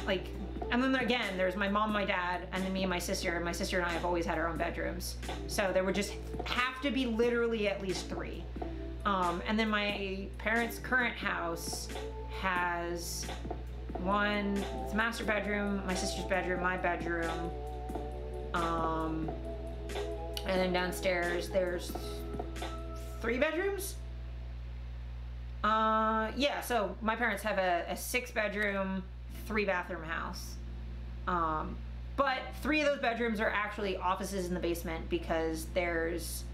A: like, and then again, there's my mom, my dad, and then me and my sister and I have always had our own bedrooms. So there would just have to be literally at least 3. And then my parents' current house has it's a master bedroom, my sister's bedroom, my bedroom, and then downstairs there's 3 bedrooms? Yeah, so my parents have a 6-bedroom, 3-bathroom house. But 3 of those bedrooms are actually offices in the basement because there's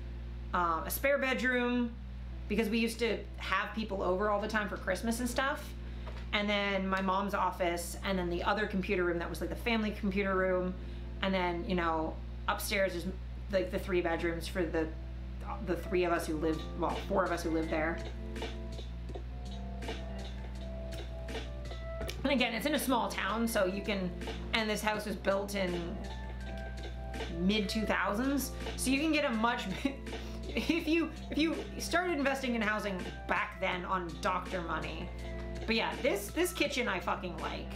A: a spare bedroom because we used to have people over all the time for Christmas and stuff. And then my mom's office, and then the other computer room that was like the family computer room. And then, you know, upstairs is like the 3 bedrooms for the 3 of us who lived, well, 4 of us who lived there. And again, it's in a small town, so you can, and this house was built in mid-2000s, so you can get a much, if you started investing in housing back then on doctor money. But yeah, this kitchen I fucking like.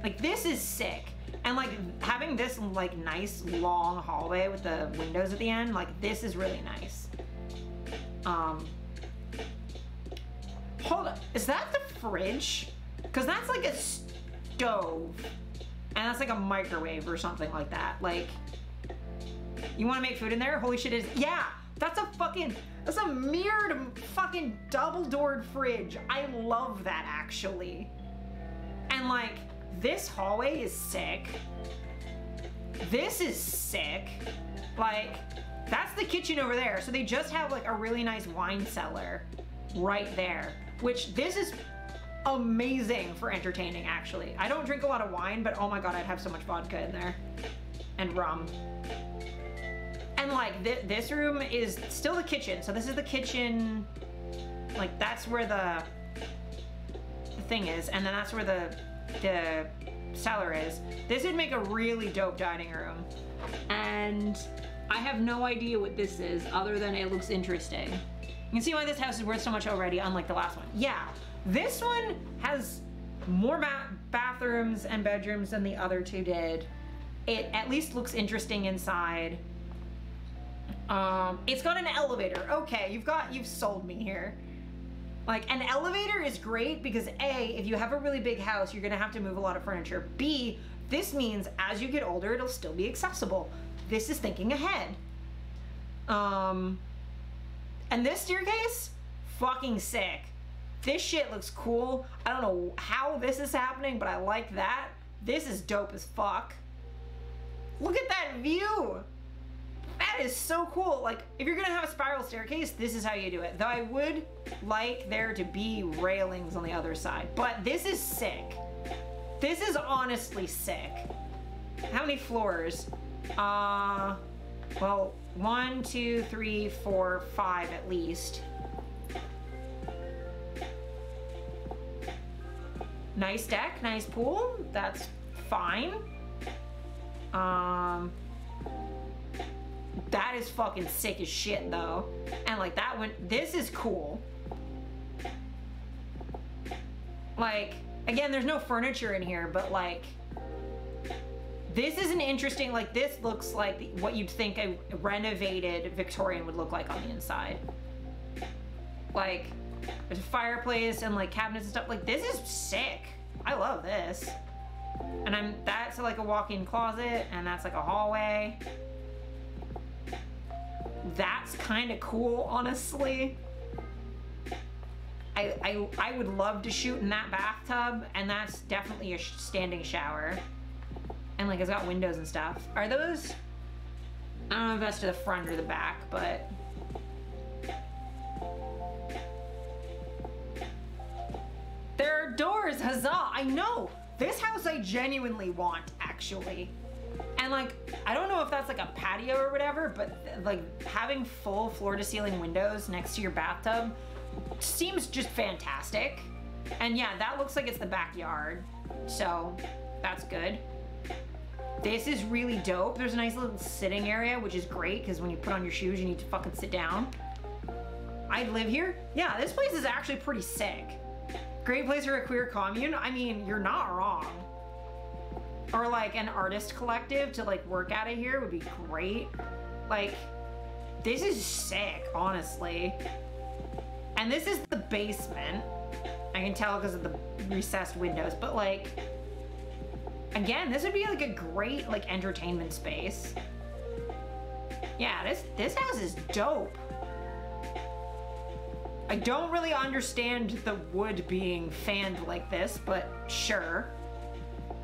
A: Like, this is sick. And like, having this like nice long hallway with the windows at the end, like, this is really nice. Hold up, is that the fridge? Because that's like a stove, and that's like a microwave or something like that. Like, you want to make food in there? Holy shit, yeah, that's a mirrored fucking double-doored fridge. I love that, actually. And like, this hallway is sick. This is sick. Like, that's the kitchen over there. So they just have like a really nice wine cellar right there, which this is amazing for entertaining, actually. I don't drink a lot of wine, but oh my god, I'd have so much vodka in there. And rum. And like, this room is still the kitchen. So this is the kitchen, like, that's where the thing is, and then that's where the cellar is. This would make a really dope dining room. And I have no idea what this is, other than it looks interesting. You can see why this house is worth so much already, unlike the last one. Yeah, this one has more bathrooms and bedrooms than the other two did. It at least looks interesting inside. It's got an elevator. Okay, you've sold me here. Like, an elevator is great because A, if you have a really big house, you're gonna have to move a lot of furniture. B, this means as you get older, it'll still be accessible. This is thinking ahead. And this staircase, fucking sick. This shit looks cool. I don't know how this is happening, but I like that. This is dope as fuck. Look at that view. That is so cool. Like, if you're gonna have a spiral staircase, this is how you do it. Though I would like there to be railings on the other side, but this is sick. This is honestly sick. How many floors? Well, 1, 2, 3, 4, 5 at least. Nice deck, nice pool. That's fine. That is fucking sick as shit though. And like that one, this is cool. Like, again, there's no furniture in here, but like, this is an interesting, like this looks like what you'd think a renovated Victorian would look like on the inside. Like, there's a fireplace and like cabinets and stuff. Like, this is sick. I love this. And that's like a walk-in closet, and that's like a hallway. That's kind of cool, honestly. I would love to shoot in that bathtub, and that's definitely a standing shower. And like, it's got windows and stuff. Are those, I don't know if that's to the front or the back, but. There are doors, huzzah, I know. This house I genuinely want, actually. And like, I don't know if that's like a patio or whatever, but like having full floor to ceiling windows next to your bathtub seems just fantastic. And yeah, that looks like it's the backyard. So that's good. This is really dope. There's a nice little sitting area, which is great because when you put on your shoes, you need to fucking sit down. I'd live here. Yeah, this place is actually pretty sick. Great place for a queer commune. I mean, you're not wrong. Or like an artist collective to like work out of here would be great. Like, this is sick, honestly. And this is the basement. I can tell because of the recessed windows, but like, again, this would be like a great like entertainment space. Yeah, this house is dope. I don't really understand the wood being fanned like this, but sure.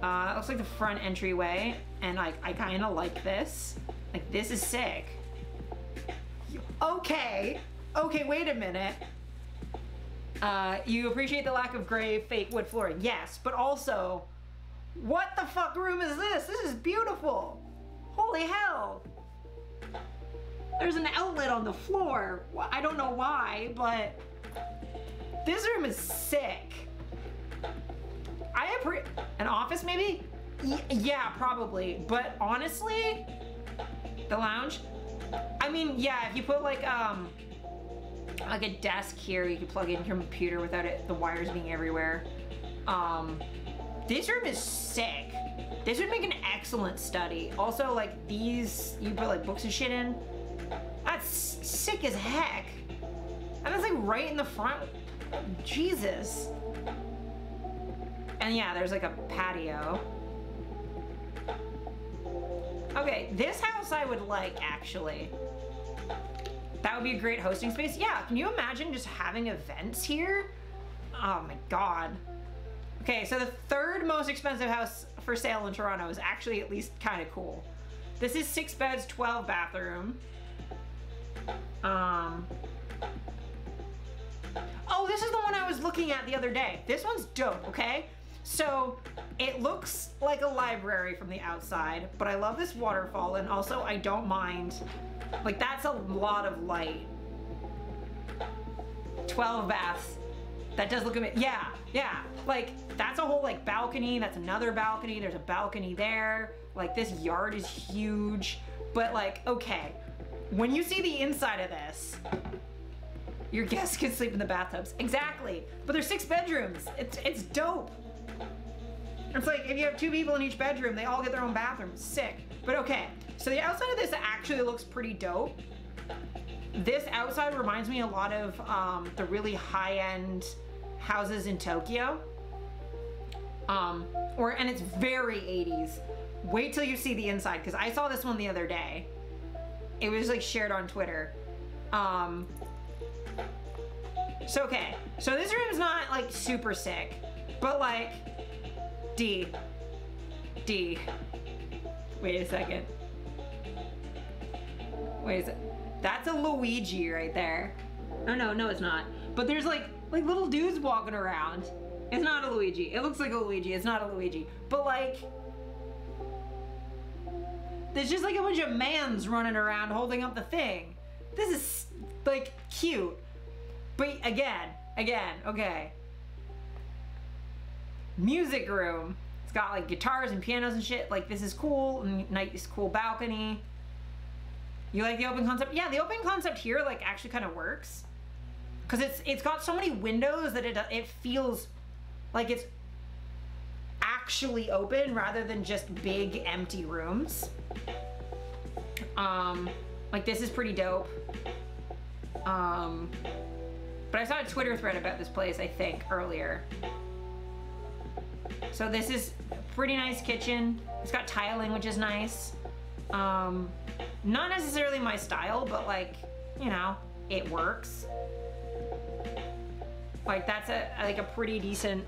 A: It looks like the front entryway, and I kind of like this. Like, this is sick. Okay, wait a minute. You appreciate the lack of gray fake wood flooring. Yes, but also, what the fuck room is this? This is beautiful. Holy hell. There's an outlet on the floor. I don't know why, but this room is sick. An office maybe? Yeah, probably. But honestly, the lounge, I mean, yeah, if you put like a desk here, you could plug in your computer without the wires being everywhere. This room is sick. This would make an excellent study. Also, like these, you put like books and shit in. That's sick as heck. And that's like right in the front. Jesus. And yeah, there's like a patio. Okay, this house I would like, actually. That would be a great hosting space. Yeah, can you imagine just having events here? Oh my God. Okay, so the third most expensive house for sale in Toronto is actually at least kind of cool. This is 6 beds, 12 bathroom. Oh, this is the one I was looking at the other day. This one's dope, okay? So it looks like a library from the outside, but I love this waterfall, and also I don't mind, like that's a lot of light. 12 baths. That does look amazing. Yeah, yeah. Like that's a whole like balcony. That's another balcony. There's a balcony there. Like this yard is huge, but like, okay. When you see the inside of this, Your guests can sleep in the bathtubs. Exactly. But there's 6 bedrooms. It's dope. It's like if you have 2 people in each bedroom, they all get their own bathroom. Sick. But okay. So the outside of this actually looks pretty dope. This outside reminds me a lot of the really high-end houses in Tokyo. And it's very 80s. Wait till you see the inside, because I saw this one the other day. It was like shared on Twitter. So okay, so this room's not like super sick, but like, D. Wait a second. Wait a sec. That's a Luigi right there. Oh no, it's not. But there's like little dudes walking around. It's not a Luigi. It looks like a Luigi. It's not a Luigi. But like, there's just like a bunch of mans running around holding up the thing. This is like cute. But again, okay. Music room. It's got like guitars and pianos and shit. Like this is cool. And nice, cool balcony. You like the open concept? Yeah, the open concept here like actually kind of works. Cause it's got so many windows that it feels like it's actually open rather than just big empty rooms. Like this is pretty dope. But I saw a Twitter thread about this place, I think, earlier. So this is a pretty nice kitchen. It's got tiling, which is nice. Not necessarily my style, but like, you know, it works. Like that's a pretty decent.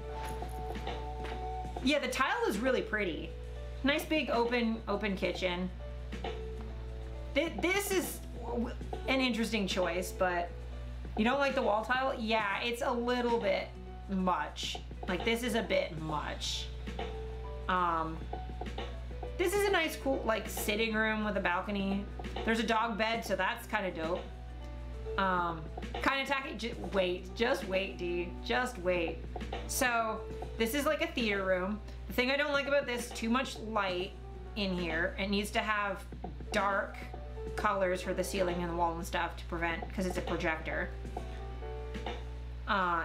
A: Yeah, the tile is really pretty. Nice big open kitchen. This is an interesting choice, but you don't like the wall tile? Yeah, it's a little bit much. Like this is a bit much. This is a nice, cool, like sitting room with a balcony. There's a dog bed, so that's kind of dope. Kind of tacky. Just wait, D. Just wait. So this is like a theater room. The thing I don't like about this, too much light in here. It needs to have dark colors for the ceiling and the wall and stuff to prevent, because it's a projector.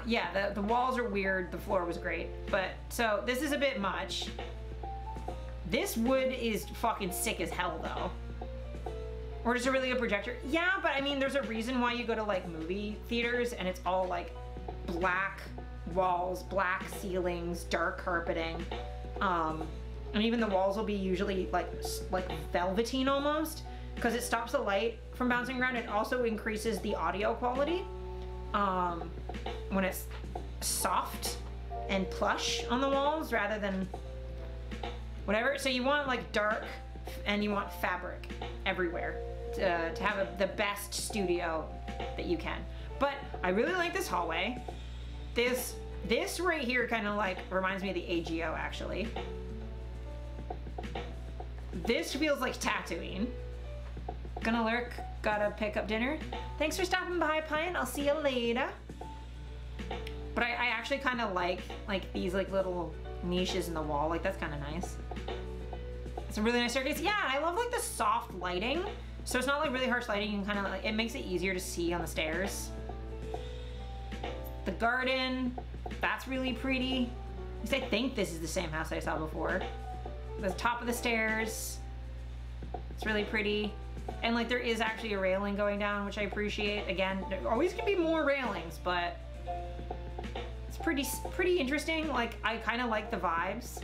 A: Yeah, the walls are weird. The floor was great, but so this is a bit much. This wood is fucking sick as hell though. Or just a really good projector. Yeah, but I mean, there's a reason why you go to like movie theaters and it's all like black walls, black ceilings, dark carpeting. And even the walls will be usually like velveteen almost, because it stops the light from bouncing around. It also increases the audio quality when it's soft and plush on the walls rather than whatever. So you want like dark and you want fabric everywhere to have the best studio that you can. But I really like this hallway. This right here kind of like reminds me of the AGO actually. This feels like Tatooine. Gonna lurk, gotta pick up dinner. Thanks for stopping by, Pine. I'll see you later. But I actually kind of like these like little niches in the wall. Like that's kind of nice. It's a really nice staircase. Yeah, I love like the soft lighting. So it's not like really harsh lighting. You can kind of like, it makes it easier to see on the stairs. The garden, that's really pretty. At least I think this is the same house I saw before. The top of the stairs, it's really pretty. And like there is actually a railing going down, which I appreciate. Again, there always can be more railings, but it's pretty interesting. Like I kind of like the vibes.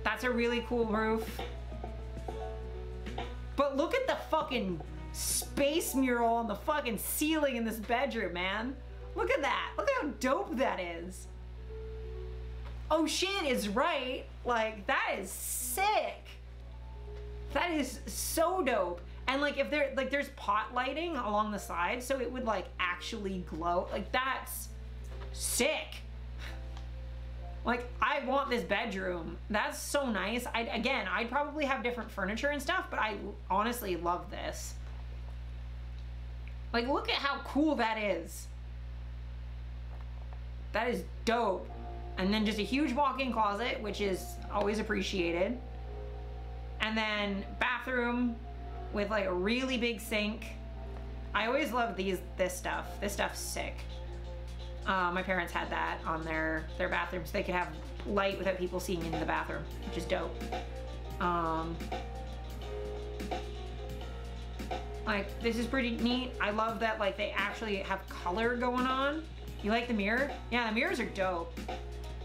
A: That's a really cool roof. But look at the fucking space mural on the fucking ceiling in this bedroom, man. Look at that. Look how dope that is. Oh shit is right. Like that is sick. That is so dope. And like if there like there's pot lighting along the side, so it would like actually glow. Like that's sick. Like I want this bedroom. That's so nice. I'd probably have different furniture and stuff, but I honestly love this. Like look at how cool that is. That is dope. And then just a huge walk-in closet, which is always appreciated. And then bathroom with like a really big sink. I always love this stuff. This stuff's sick. My parents had that on their bathrooms. They could have light without people seeing into the bathroom, which is dope. Like, this is pretty neat. I love that, like, they actually have color going on. You like the mirror? Yeah, the mirrors are dope.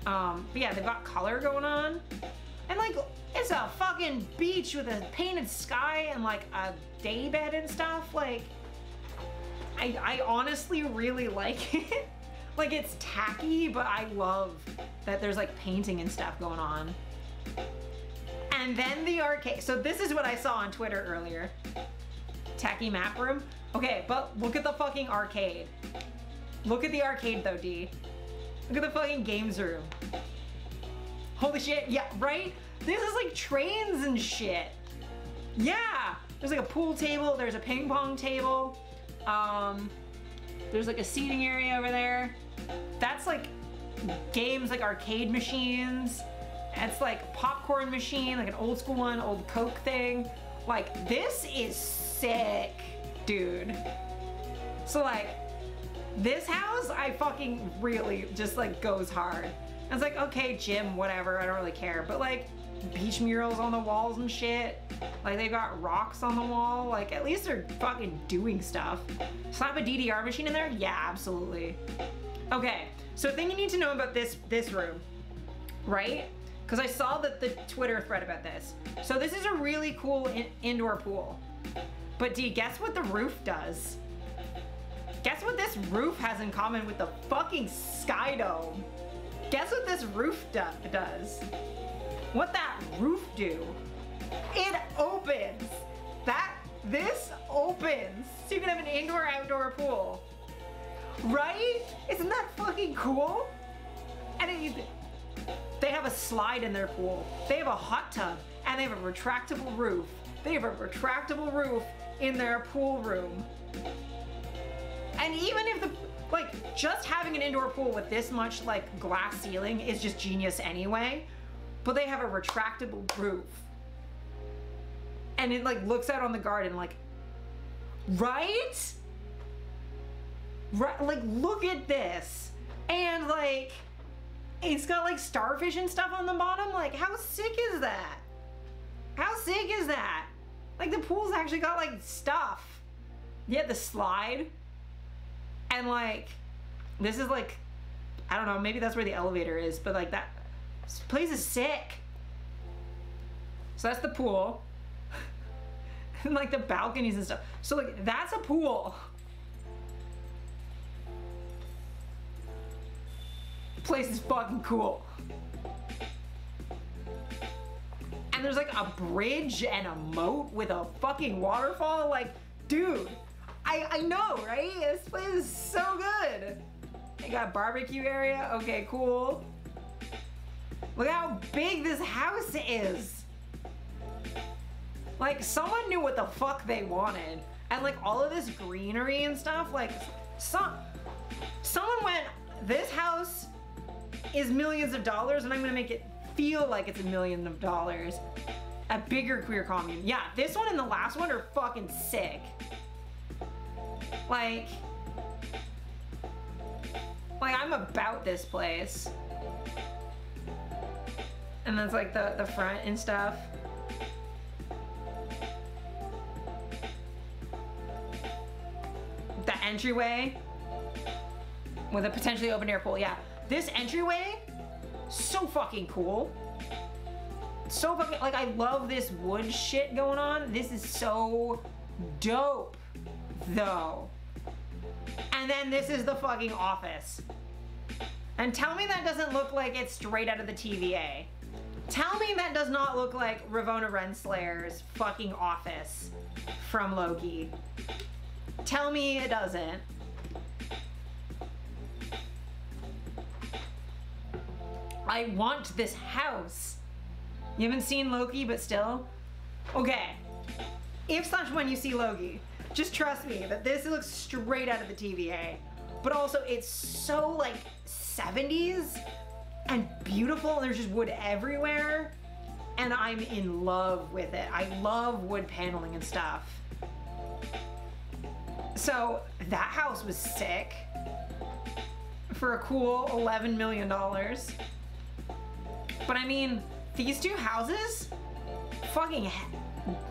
A: But yeah, they've got color going on. And like, it's a fucking beach with a painted sky and like a day bed and stuff. Like, I honestly really like it. Like, it's tacky, but I love that there's like painting and stuff going on. And then the arcade. So this is what I saw on Twitter earlier. Tacky map room. Okay, but look at the fucking arcade. Look at the arcade though, D. Look at the fucking games room. Holy shit, yeah, right? This is like trains and shit. Yeah, there's like a pool table, there's a ping pong table. There's like a seating area over there. That's like games, like arcade machines. It's like popcorn machine, like an old school one, old Coke thing. Like, this is sick, dude. So like, this house, I fucking really just like goes hard. I was like, okay, gym, whatever, I don't really care. But like, beach murals on the walls and shit. Like, they got rocks on the wall. Like, at least they're fucking doing stuff. Slap a DDR machine in there? Yeah, absolutely. Okay, so the thing you need to know about this room, right? Because I saw the Twitter thread about this. So this is a really cool indoor pool. But D, guess what the roof does? Guess what this roof has in common with the fucking Sky Dome? Guess what this roof does? What that roof do? It opens. This opens. So you can have an indoor-outdoor pool. Right? Isn't that fucking cool? And they have a slide in their pool. They have a hot tub, and they have a retractable roof. They have a retractable roof in their pool room. And even if like, just having an indoor pool with this much like glass ceiling is just genius anyway, but they have a retractable roof. And it like looks out on the garden like, right? Right, like, look at this. And like, it's got like starfish and stuff on the bottom. Like, how sick is that? How sick is that? Like, the pool's actually got like stuff. Yeah, the slide. And like, this is like, I don't know, maybe that's where the elevator is, but like this place is sick. So that's the pool. And like the balconies and stuff. So like, that's a pool. Place is fucking cool. And there's like a bridge and a moat with a fucking waterfall. Like, dude, I know, right? This place is so good. They got a barbecue area. Okay, cool. Look how big this house is. Like, someone knew what the fuck they wanted. And like all of this greenery and stuff, like someone went, this house is millions of dollars and I'm gonna make it feel like it's a million of dollars. A bigger queer commune. Yeah, this one and the last one are fucking sick. Like I'm about this place. And that's like the front and stuff. The entryway with a potentially open air pool. Yeah, this entryway, so fucking cool. So fucking, like, I love this wood shit going on. This is so dope, though. And then this is the fucking office. And tell me that doesn't look like it's straight out of the TVA. Tell me that does not look like Ravonna Renslayer's fucking office from Loki. Tell me it doesn't. I want this house. You haven't seen Loki, but still? Okay. If/when you see Loki, just trust me that this looks straight out of the TVA. But also, it's so like 70s and beautiful. There's just wood everywhere. And I'm in love with it. I love wood paneling and stuff. So that house was sick for a cool $11 million. But I mean, these two houses, fucking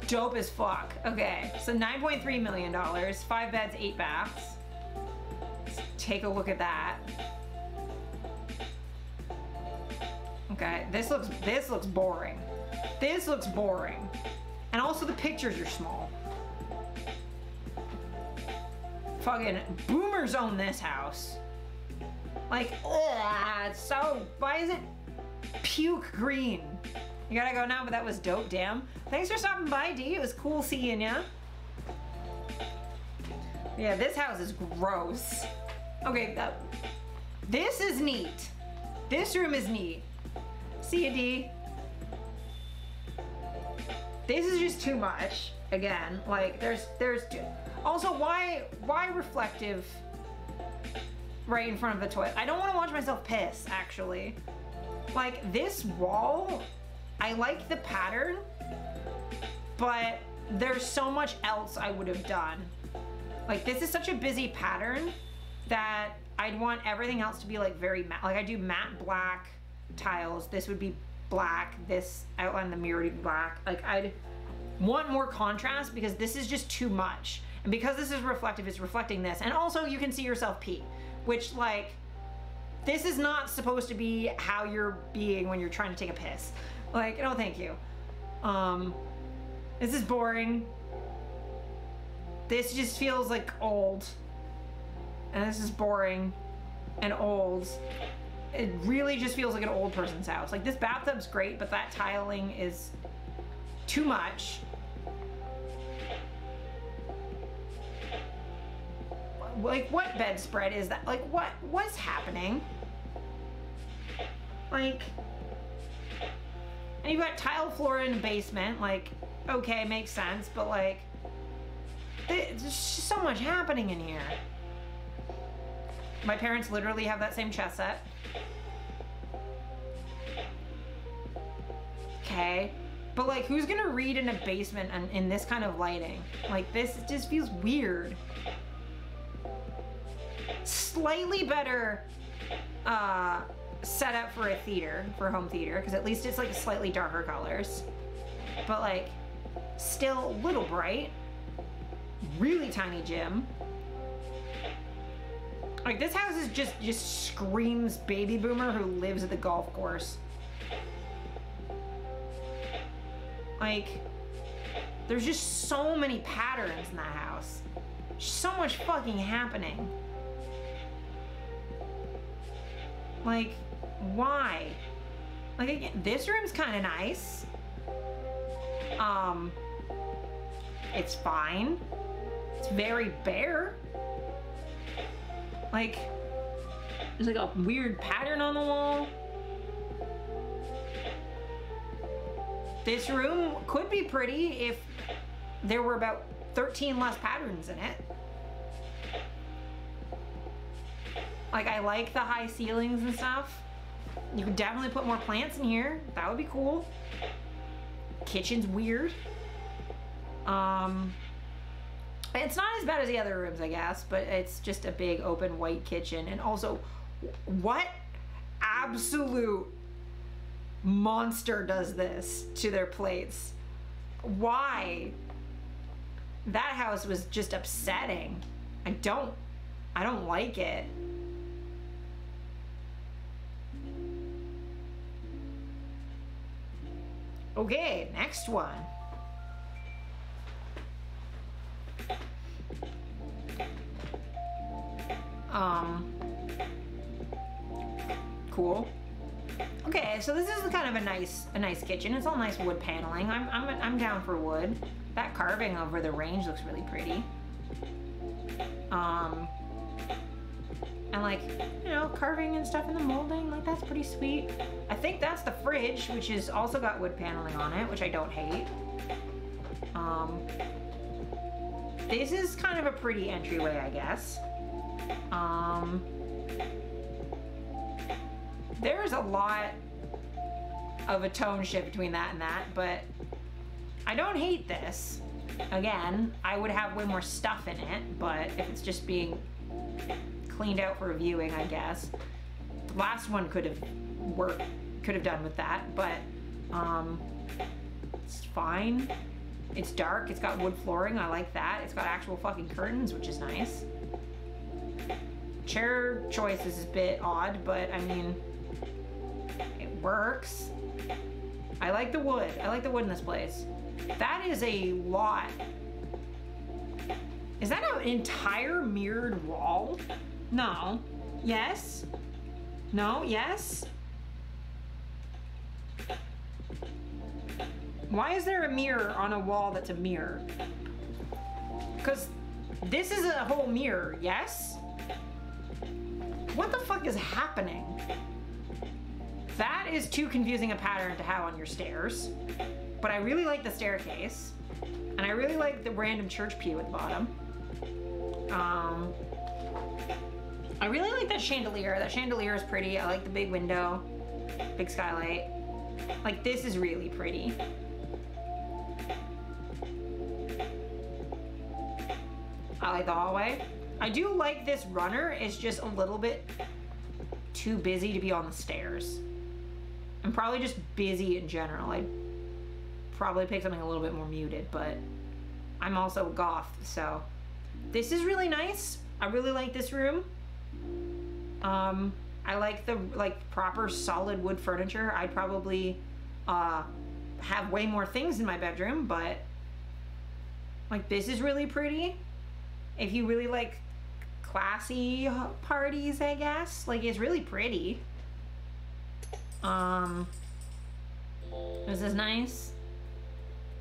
A: dope as fuck. Okay, so $9.3 million, 5 beds, 8 baths. Let's take a look at that. Okay, this looks boring. This looks boring. And also the pictures are small. Fucking boomers own this house. Like, ugh, it's so, why is it puke green? You gotta go now, but that was dope, damn. Thanks for stopping by, D. It was cool seeing ya. Yeah, this house is gross. Okay, this is neat. This room is neat. See ya, D. This is just too much. Again, like there's also why reflective right in front of the toilet? I don't want to watch myself piss, actually. Like this wall, I like the pattern, but there's so much else I would have done. Like this is such a busy pattern that I'd want everything else to be like very matte. Like I do matte black tiles. This would be black. This outline the mirror would be black. Like I'd want more contrast because this is just too much. And because this is reflective, it's reflecting this. And also you can see yourself pee, which like, this is not supposed to be how you're being when you're trying to take a piss. Like, no, thank you. This is boring. This just feels like old. And this is boring and old. It really just feels like an old person's house. Like this bathtub's great, but that tiling is too much. Like what bedspread is that? Like what's happening? Like, and you've got tile floor in the basement. Like, okay, makes sense, but like, there's just so much happening in here. My parents literally have that same chess set. Okay, but like, who's gonna read in a basement and in this kind of lighting? Like, this just feels weird. Slightly better setup for a theater, for home theater, because at least it's like slightly darker colors, but like still a little bright. Really tiny gym. Like this house is just screams baby boomer who lives at the golf course. Like there's just so many patterns in that house. So much fucking happening. Like, why? Like, again, this room's kind of nice. It's fine. It's very bare. Like, there's like a weird pattern on the wall. This room could be pretty if there were about 13 less patterns in it. Like, I like the high ceilings and stuff. You could definitely put more plants in here. That would be cool. Kitchen's weird. It's not as bad as the other rooms, I guess, but it's just a big open white kitchen. And also, what absolute monster does this to their plates? Why? That house was just upsetting. I don't like it. Okay, next one. Cool. Okay, so this is kind of a nice kitchen. It's all nice wood paneling. I'm down for wood. That carving over the range looks really pretty. And like, you know, carving and stuff in the molding, like that's pretty sweet. I think that's the fridge, which is also got wood paneling on it, which I don't hate. This is kind of a pretty entryway, I guess. There's a lot of a tone shift between that and that, but I don't hate this. Again, I would have way more stuff in it, but if it's just being cleaned out for a viewing, I guess. The last one could have done with that, but it's fine. It's dark, it's got wood flooring, I like that. It's got actual fucking curtains, which is nice. Chair choice is a bit odd, but I mean, it works. I like the wood. I like the wood in this place. That is a lot. Is that an entire mirrored wall? No. Yes? No? Yes? Why is there a mirror on a wall that's a mirror? Because this is a whole mirror, yes? What the fuck is happening? That is too confusing a pattern to have on your stairs. But I really like the staircase. And I really like the random church pew at the bottom. I really like that chandelier. That chandelier is pretty. I like the big window, big skylight. Like, this is really pretty. I like the hallway. I do like this runner. It's just a little bit too busy to be on the stairs. I'm probably just busy in general. I'd probably pick something a little bit more muted, but I'm also goth, so. This is really nice. I really like this room. I like the proper solid wood furniture. I'd probably have way more things in my bedroom, but like this is really pretty. If you really like classy parties, I guess. Like, it's really pretty. This is nice.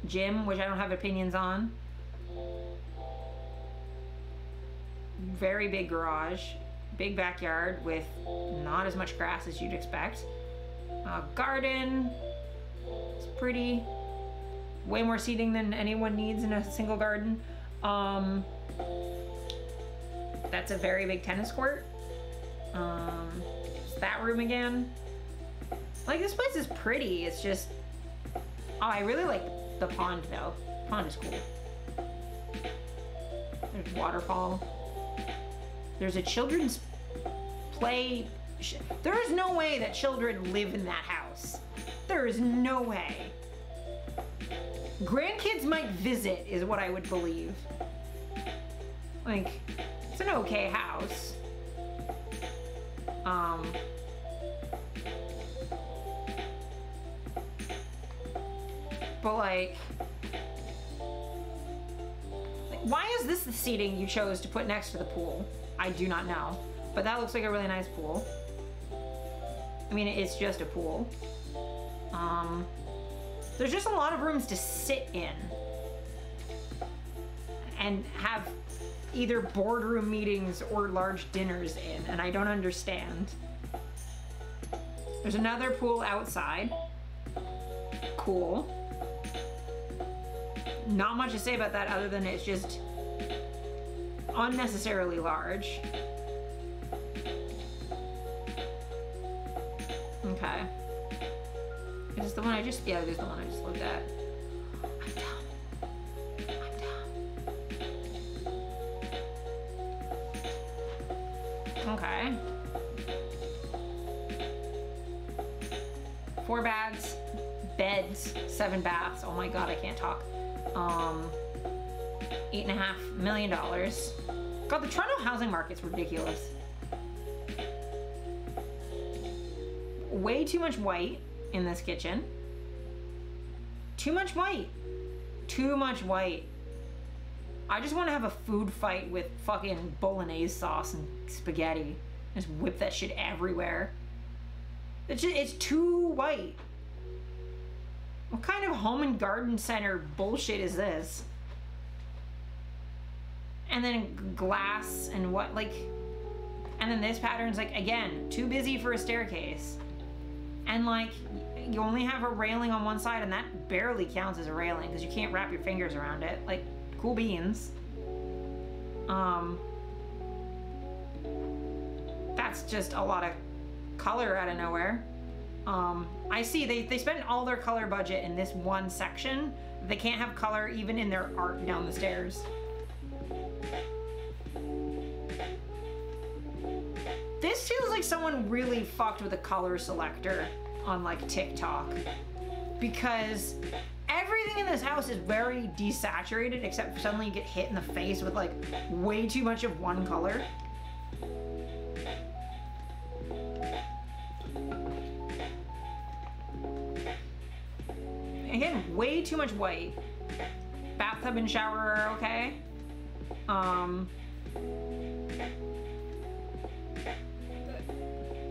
A: Gym, which I don't have opinions on. Very big garage. Big backyard with not as much grass as you'd expect. Garden. It's pretty. Way more seating than anyone needs in a single garden. That's a very big tennis court. That room again. Like, this place is pretty. It's just, oh, I really like the pond though. Pond is cool. There's waterfall. There's a children's play. There is no way that children live in that house. There is no way. Grandkids might visit, is what I would believe. Like, it's an okay house. But like, why is this the seating you chose to put next to the pool? I do not know. But that looks like a really nice pool. I mean, it's just a pool. There's just a lot of rooms to sit in and have either boardroom meetings or large dinners in, and I don't understand. There's another pool outside. Cool. Not much to say about that other than it's just unnecessarily large. Okay. Is this the one I just, yeah, this is the one I just looked at. I'm dumb. I'm dumb. Okay. 4 beds, 7 baths. Oh my God, I can't talk. $8.5 million. God, the Toronto housing market's ridiculous. Way too much white in this kitchen. Too much white. Too much white. I just want to have a food fight with fucking bolognese sauce and spaghetti. Just whip that shit everywhere. It's too white. What kind of home and garden center bullshit is this? And then glass and what, like, and then this pattern's like, again, too busy for a staircase. And like, you only have a railing on one side and that barely counts as a railing because you can't wrap your fingers around it. Like, cool beans. That's just a lot of color out of nowhere. I see they spend all their color budget in this one section. They can't have color even in their art down the stairs. This feels like someone really fucked with a color selector on like TikTok, because everything in this house is very desaturated except for suddenly you get hit in the face with like way too much of one color. Again, way too much white. Bathtub and shower are okay.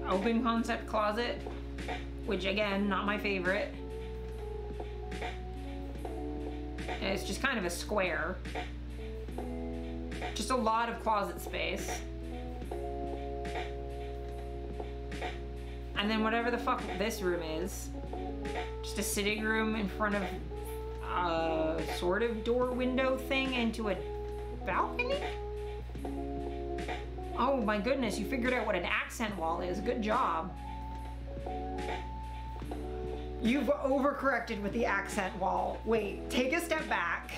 A: Open concept closet, which again, not my favorite. It's just kind of a square. Just a lot of closet space. And then whatever the fuck this room is. Just a sitting room in front of a sort of door window thing into a balcony? Oh my goodness, you figured out what an accent wall is. Good job. You've overcorrected with the accent wall. Wait, take a step back.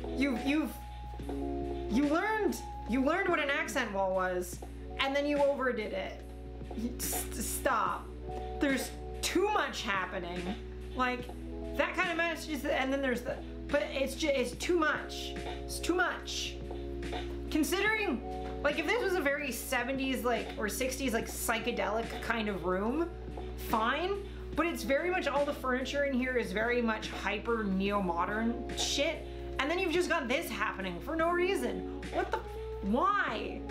A: You learned what an accent wall was, and then you overdid it. Stop. There's too much happening. Like, that kind of message, and then there's the, but it's too much. It's too much. Considering, like, if this was a very 70s, like, or 60s, like, psychedelic kind of room, fine, but it's very much, all the furniture in here is very much hyper neo-modern shit, and then you've just got this happening for no reason. What the, why?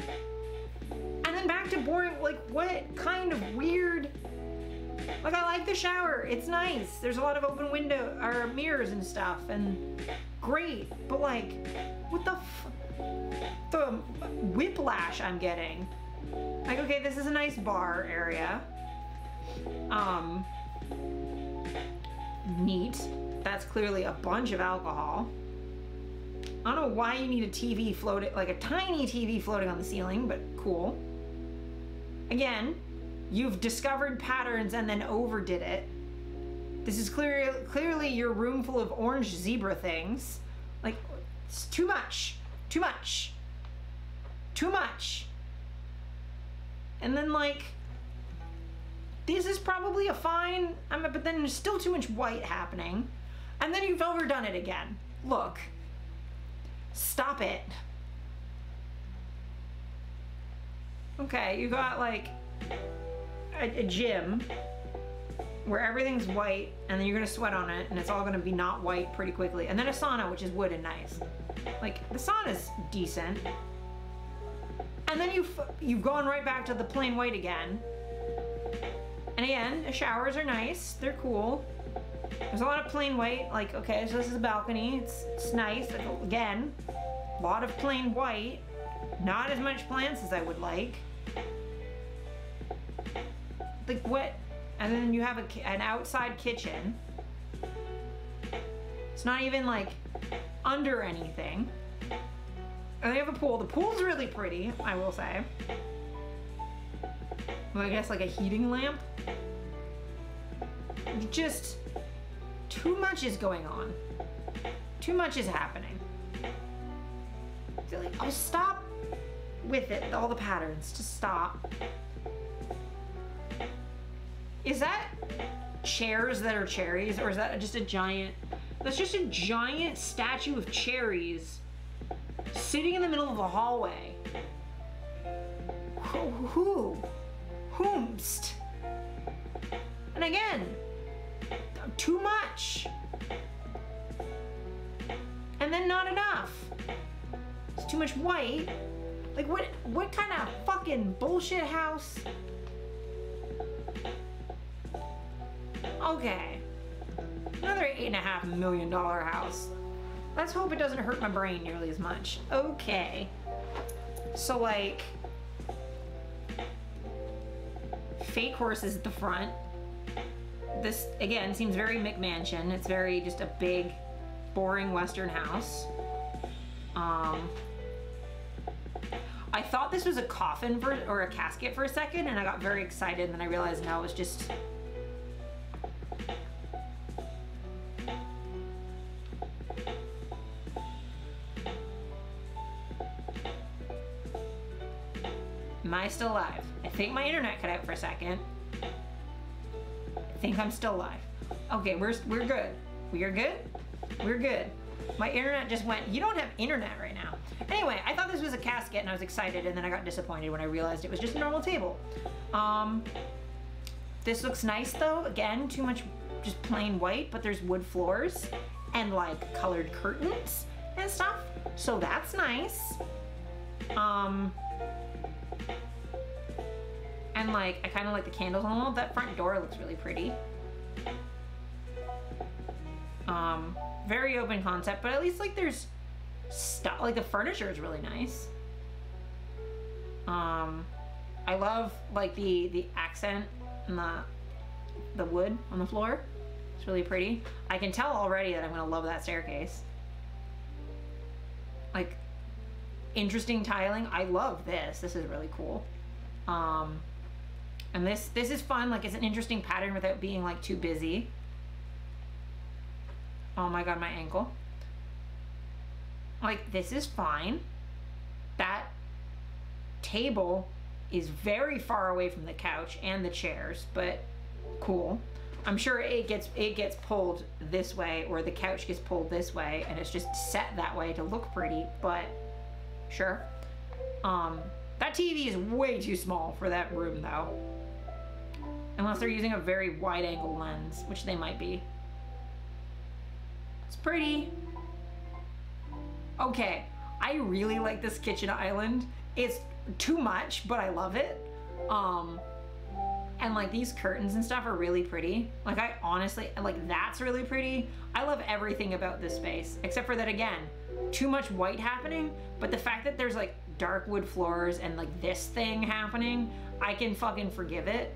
A: And then back to boring, like, what kind of weird, like, I like the shower, it's nice. There's a lot of open window, or mirrors and stuff, and great, but like, what the the whiplash I'm getting. Like, okay, this is a nice bar area. Neat. That's clearly a bunch of alcohol. I don't know why you need a TV floating, like a tiny TV floating on the ceiling, but cool. Again, you've discovered patterns and then overdid it. This is clearly your room full of orange zebra things. Like, it's too much. Too much. Too much. And then, like, this is probably a fine, but then there's still too much white happening. And then you've overdone it again. Look. Stop it. Okay, you got, like, a gym where everything's white, and then you're gonna sweat on it, and it's all gonna be not white pretty quickly. And then a sauna, which is wood and nice. Like, the sauna's decent. And then you've gone right back to the plain white again. And again, the showers are nice, they're cool. There's a lot of plain white, like, okay, so this is a balcony, it's nice. Like, again, a lot of plain white. Not as much plants as I would like. Like, what? And then you have an outside kitchen. It's not even, like, under anything. And they have a pool. The pool's really pretty, I will say. Well, I guess like a heating lamp. Just too much is going on. Too much is happening. I feel like I'll stop with it, all the patterns. Just stop. Is that chairs that are cherries, or is that just a giant? That's just a giant statue of cherries sitting in the middle of the hallway. Whomst? And again, too much. And then not enough. It's too much white. Like, what kind of fucking bullshit house? Okay. Another $8.5 million house. Let's hope it doesn't hurt my brain nearly as much. Okay. So, like, fake horses at the front. This, again, seems very McMansion. It's very just a big, boring Western house. I thought this was a coffin or a casket for a second, and I got very excited, and then I realized no, it's just Am I still alive? I think my internet cut out for a second. I think I'm still alive. Okay, we're good. We are good? We're good. My internet just went, you don't have internet right now. Anyway, I thought this was a casket and I was excited, and then I got disappointed when I realized it was just a normal table. This looks nice though. Again, too much just plain white, but there's wood floors and like colored curtains and stuff. So that's nice. And like, I kind of like the candles on the wall. That front door looks really pretty. Very open concept, but at least like there's stuff, like the furniture is really nice. I love like the accent and the wood on the floor. It's really pretty. I can tell already that I'm gonna love that staircase. Like, interesting tiling. I love this. This is really cool. And this is fun. Like, it's an interesting pattern without being like too busy. Oh my god, my ankle. Like, this is fine. That table is very far away from the couch and the chairs, but cool. I'm sure it gets pulled this way, or the couch gets pulled this way, and it's just set that way to look pretty, but sure. That TV is way too small for that room though. Unless they're using a very wide angle lens, which they might be. It's pretty. Okay, I really like this kitchen island. It's too much, but I love it. And like these curtains and stuff are really pretty. Like, I honestly, like, that's really pretty. I love everything about this space, except for that, again, too much white happening, but the fact that there's like dark wood floors and like this thing happening, I can fucking forgive it.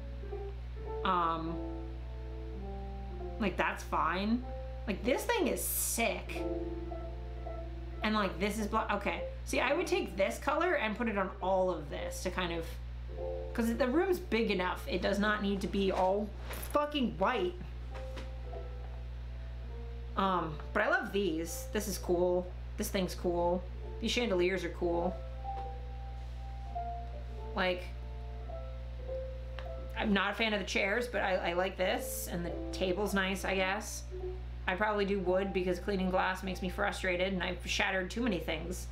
A: Like, that's fine. Like, this thing is sick. And like, this is black. Okay, see, I would take this color and put it on all of this to kind of, because the room's big enough. It does not need to be all fucking white. But I love these. This is cool. This thing's cool. These chandeliers are cool. Like, I'm not a fan of the chairs, but I like this, and the table's nice, I guess. I probably do wood because cleaning glass makes me frustrated, and I've shattered too many things.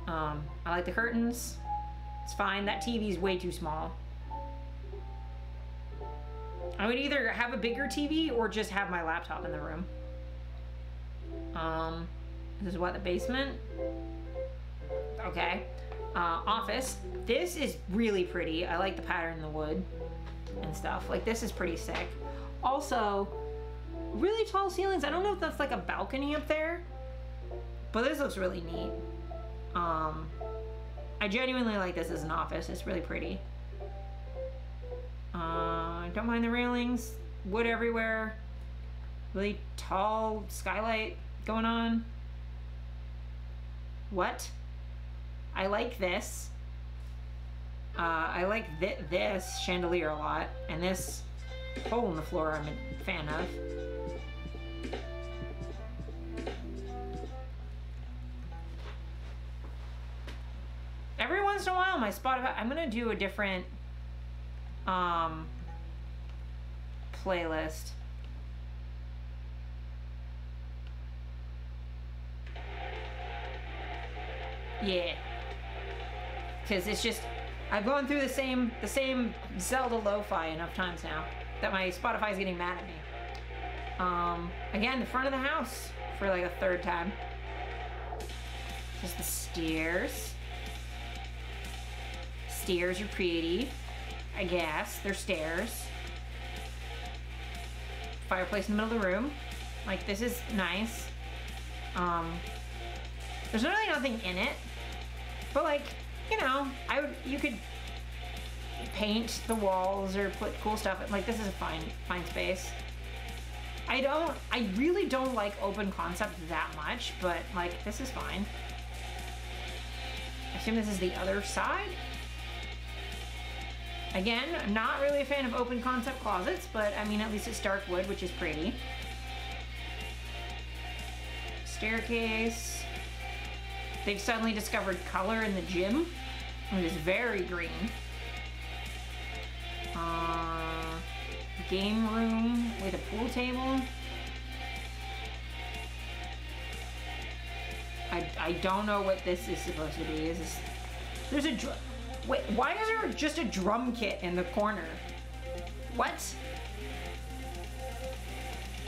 A: I like the curtains. It's fine. That TV's way too small. I would either have a bigger TV or just have my laptop in the room. This is what, the basement? Okay. Office. This is really pretty. I like the pattern in the wood and stuff. Like, this is pretty sick. Also, really tall ceilings. I don't know if that's like a balcony up there, but this looks really neat. I genuinely like this as an office. It's really pretty. Don't mind the railings. Wood everywhere. Really tall skylight going on. What? I like this. I like this chandelier a lot. And this hole in the floor I'm a fan of. Every once in a while, my Spotify, I'm gonna do a different playlist. Yeah, because it's just, I've gone through the same Zelda lo-fi enough times now that my Spotify's getting mad at me. Again, the front of the house for like a third time. Just the stairs. Stairs are pretty, I guess. They're stairs. Fireplace in the middle of the room. Like, this is nice. There's really nothing in it, but like, you know, you could paint the walls or put cool stuff. Like, this is a fine space. I really don't like open concept that much, but like, this is fine. I assume this is the other side. Again, I'm not really a fan of open concept closets, but I mean, at least it's dark wood, which is pretty. Staircase. They've suddenly discovered color in the gym. It is very green. Game room with a pool table. I don't know what this is supposed to be. Is this... There's a wait, why is there just a drum kit in the corner? What?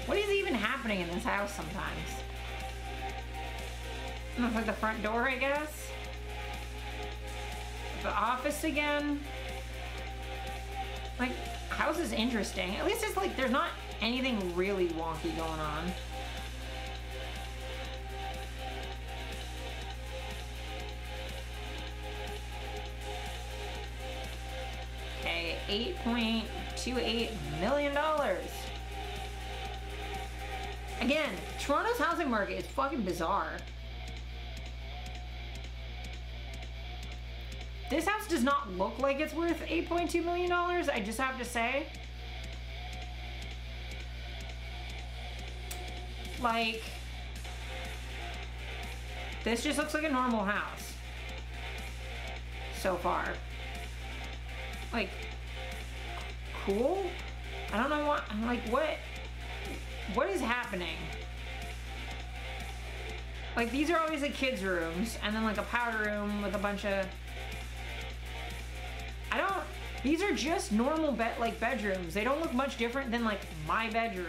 A: What is even happening in this house sometimes? Looks like the front door, I guess. The office again. Like, house is interesting. At least it's like there's not anything really wonky going on. Okay, $8.28 million. Again, Toronto's housing market is fucking bizarre. This house does not look like it's worth $8.2 million, I just have to say. Like, this just looks like a normal house so far. Like, cool? I don't know what, I'm like, what is happening? Like, these are always the kids' rooms, and then like a powder room with a bunch of, these are just normal bedrooms. They don't look much different than like my bedroom.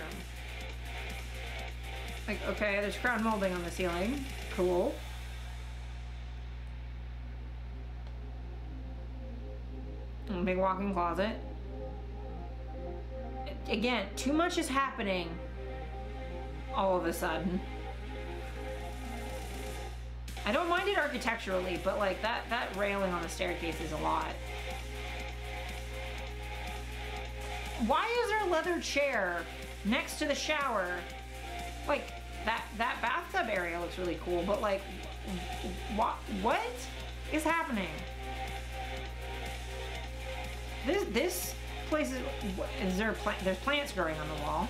A: Like, okay, there's crown molding on the ceiling. Cool. A big walk-in closet. Again, too much is happening all of a sudden. I don't mind it architecturally, but like that railing on the staircase is a lot. Why is there a leather chair next to the shower? Like, that bathtub area looks really cool, but like, what is happening? This place there's plants growing on the wall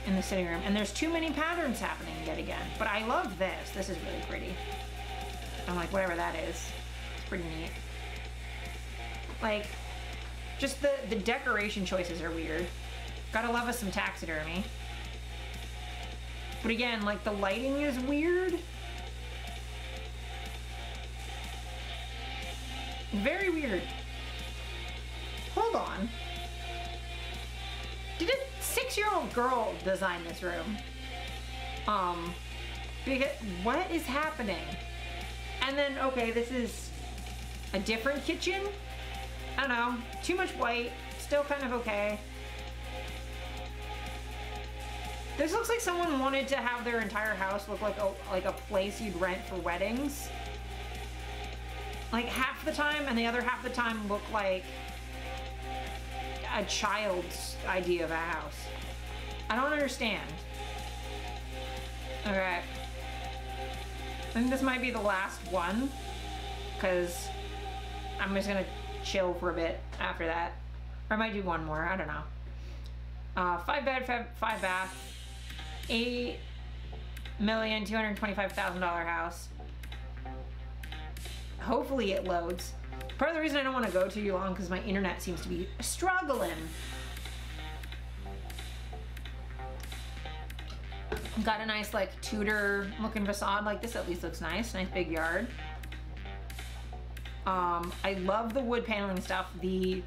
A: in the sitting room, and there's too many patterns happening yet again. But I love this. This is really pretty. I'm like, whatever that is, it's pretty neat. Like, just the decoration choices are weird. Gotta love us some taxidermy. But again, like, the lighting is weird. Very weird. Hold on. Did a 6-year-old girl design this room? Because what is happening? And then, okay, this is a different kitchen. I don't know, too much white, still kind of okay. This looks like someone wanted to have their entire house look like a place you'd rent for weddings. Like half the time, and the other half the time look like a child's idea of a house. I don't understand. Okay. I think this might be the last one, because I'm just gonna chill for a bit after that. Or I might do one more, I don't know. 5 bed, 5 bath, $8,225,000 house. Hopefully it loads. Part of the reason I don't want to go too long because my internet seems to be struggling. Got a nice like Tudor looking facade. Like this at least looks nice. Nice big yard. I love the wood paneling stuff. The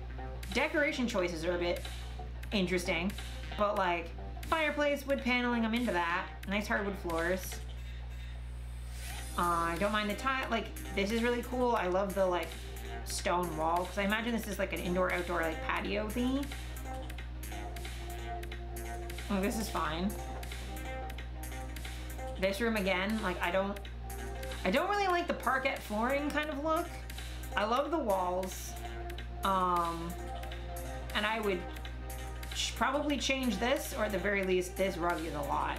A: decoration choices are a bit interesting, but like fireplace, wood paneling, I'm into that. Nice hardwood floors. I don't mind the tile. Like this is really cool. I love the like stone wall because I imagine this is like an indoor outdoor like patio thingy. Oh, this is fine. This room again, like I don't really like the parquet flooring kind of look. I love the walls, and I would probably change this, or at the very least this rug is a lot,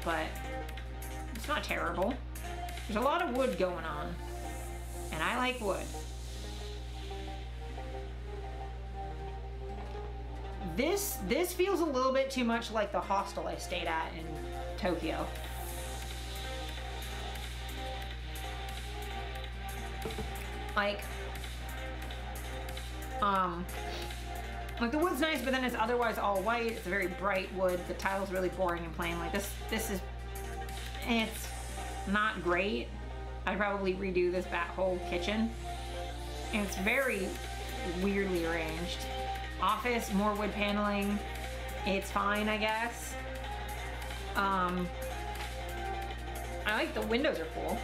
A: but it's not terrible. There's a lot of wood going on, and I like wood. This feels a little bit too much like the hostel I stayed at in Tokyo. Like, the wood's nice, but then it's otherwise all white. It's a very bright wood. The tile's really boring and plain. Like this is, it's not great. I'd probably redo this whole kitchen. And it's very weirdly arranged. Office, more wood paneling. It's fine, I guess. I like the windows are cool.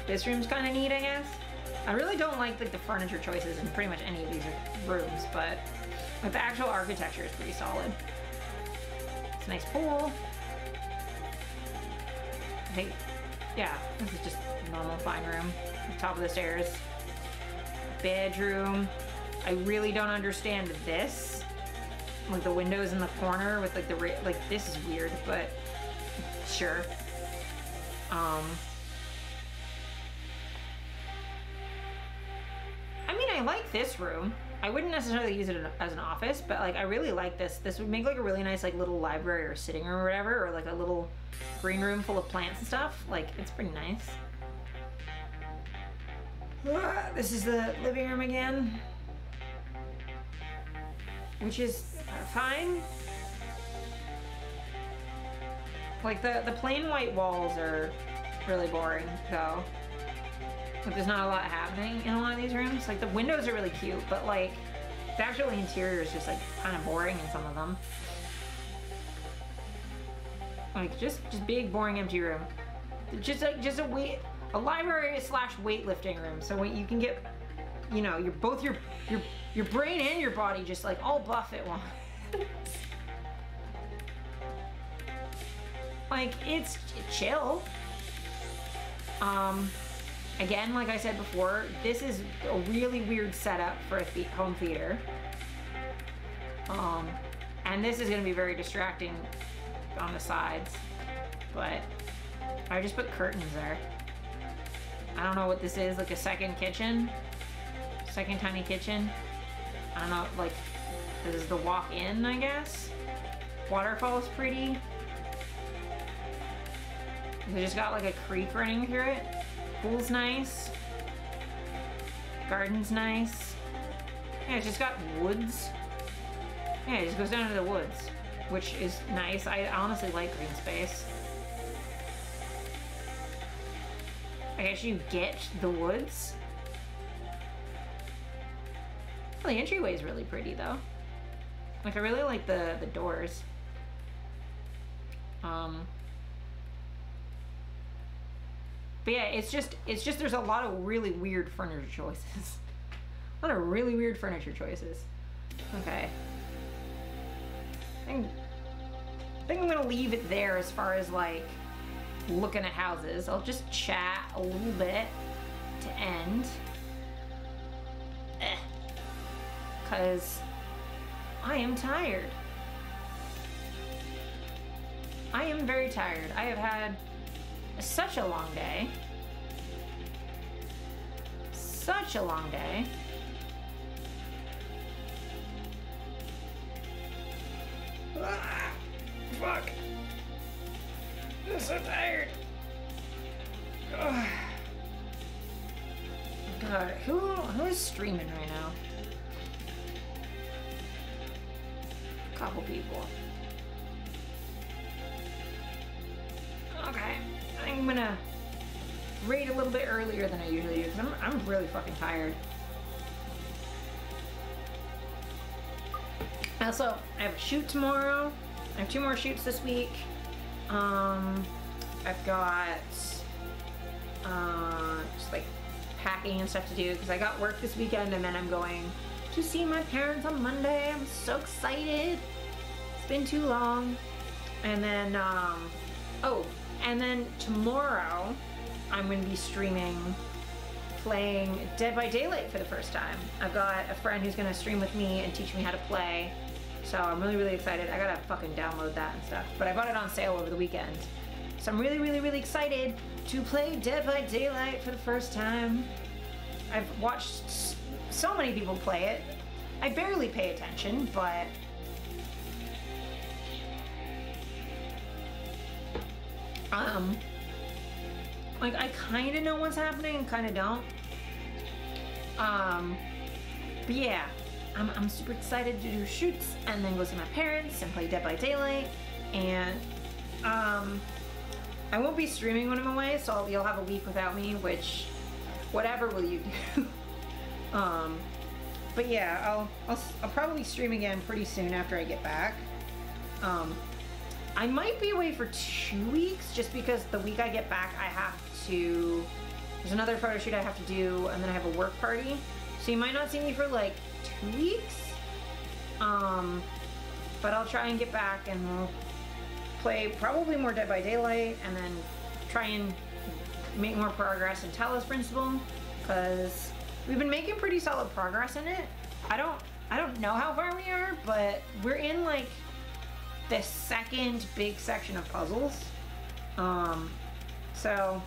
A: This room's kind of neat, I guess. I really don't like the furniture choices in pretty much any of these rooms, but the actual architecture is pretty solid. It's a nice pool. I think, yeah, this is just a normal fine room. Top of the stairs. Bedroom. I really don't understand this. Like the windows in the corner with like this is weird, but sure. I mean, I like this room. I wouldn't necessarily use it as an office, but like I really like this. This would make like a really nice like little library or sitting room or whatever, or like a little green room full of plants and stuff. Like it's pretty nice. This is the living room again, which is fine. Like the plain white walls are really boring though. Like there's not a lot happening in a lot of these rooms. Like the windows are really cute, but like the actual interior is just like kind of boring in some of them. Like just big boring empty room. Just a library slash weightlifting room. So when you can get, you know, both your brain and your body just like all buff at once. Like it's chill. Again, like I said before, this is a really weird setup for a home theater. And this is gonna be very distracting on the sides, but I just put curtains there. I don't know what this is, like a second kitchen? Second tiny kitchen? I don't know, like, this is the walk-in, I guess? Waterfall's pretty. They just got like a creek running through it. Pool's nice. Garden's nice. Yeah, it's just got woods. Yeah, it just goes down to the woods, which is nice. I honestly like green space. I guess you get the woods. Well, the entryway is really pretty though. Like I really like the doors. But yeah, it's just there's a lot of really weird furniture choices. A lot of really weird furniture choices. Okay. I think I'm gonna leave it there as far as like looking at houses. I'll just chat a little bit to end. Cause I am tired. I am very tired. I have had such a long day. Such a long day. Ah, fuck. I'm so tired. Ugh. God, who is streaming right now? A couple people. Okay, I think I'm gonna rate a little bit earlier than I usually do because I'm really fucking tired. Also, I have a shoot tomorrow. I have 2 more shoots this week. I've got just like packing and stuff to do because I got work this weekend and then I'm going to see my parents on Monday. I'm so excited. It's been too long. And then, oh, and then tomorrow I'm going to be streaming playing Dead by Daylight for the first time. I've got a friend who's going to stream with me and teach me how to play. So I'm really, really excited. I gotta fucking download that and stuff. But I bought it on sale over the weekend. So I'm really, really, really excited to play Dead by Daylight for the first time. I've watched so many people play it. I barely pay attention, but Like, I kind of know what's happening and kind of don't. But yeah, I'm super excited to do shoots and then go see my parents and play Dead by Daylight. And I won't be streaming when I'm away, so you'll have a week without me, which, whatever will you do. But yeah, I'll probably stream again pretty soon after I get back. I might be away for 2 weeks just because the week I get back I have to, there's another photo shoot I have to do, and then I have a work party. So you might not see me for like 2 weeks. But I'll try and get back and we'll play probably more Dead by Daylight and then try and make more progress in Talos Principle, because we've been making pretty solid progress in it. I don't know how far we are, but we're in like the second big section of puzzles. So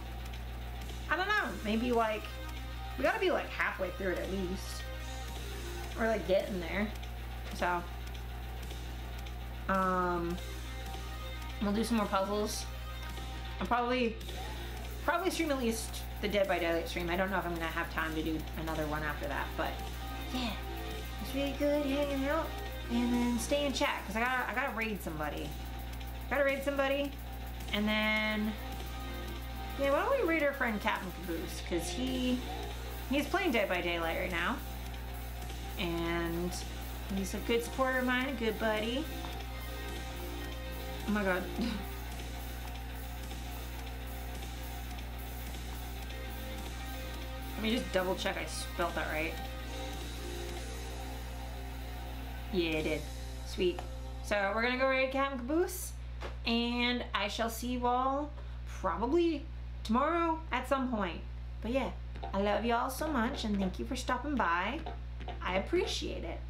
A: I don't know, maybe like we gotta be like halfway through it at least, or like getting there. So we'll do some more puzzles. I'll probably stream at least the Dead by Daylight stream. I don't know if I'm gonna have time to do another one after that, but yeah, it's really good hanging out and then stay in chat because I gotta raid somebody. And then yeah, why don't we raid our friend Captain Caboose, because he's playing Dead by Daylight right now, and he's a good supporter of mine, a good buddy. Oh my god. Let me just double check I spelled that right. Yeah, I did. Sweet. So we're gonna go raid Captain Caboose, and I shall see you all probably tomorrow at some point. But yeah, I love y'all so much, and thank you for stopping by. I appreciate it.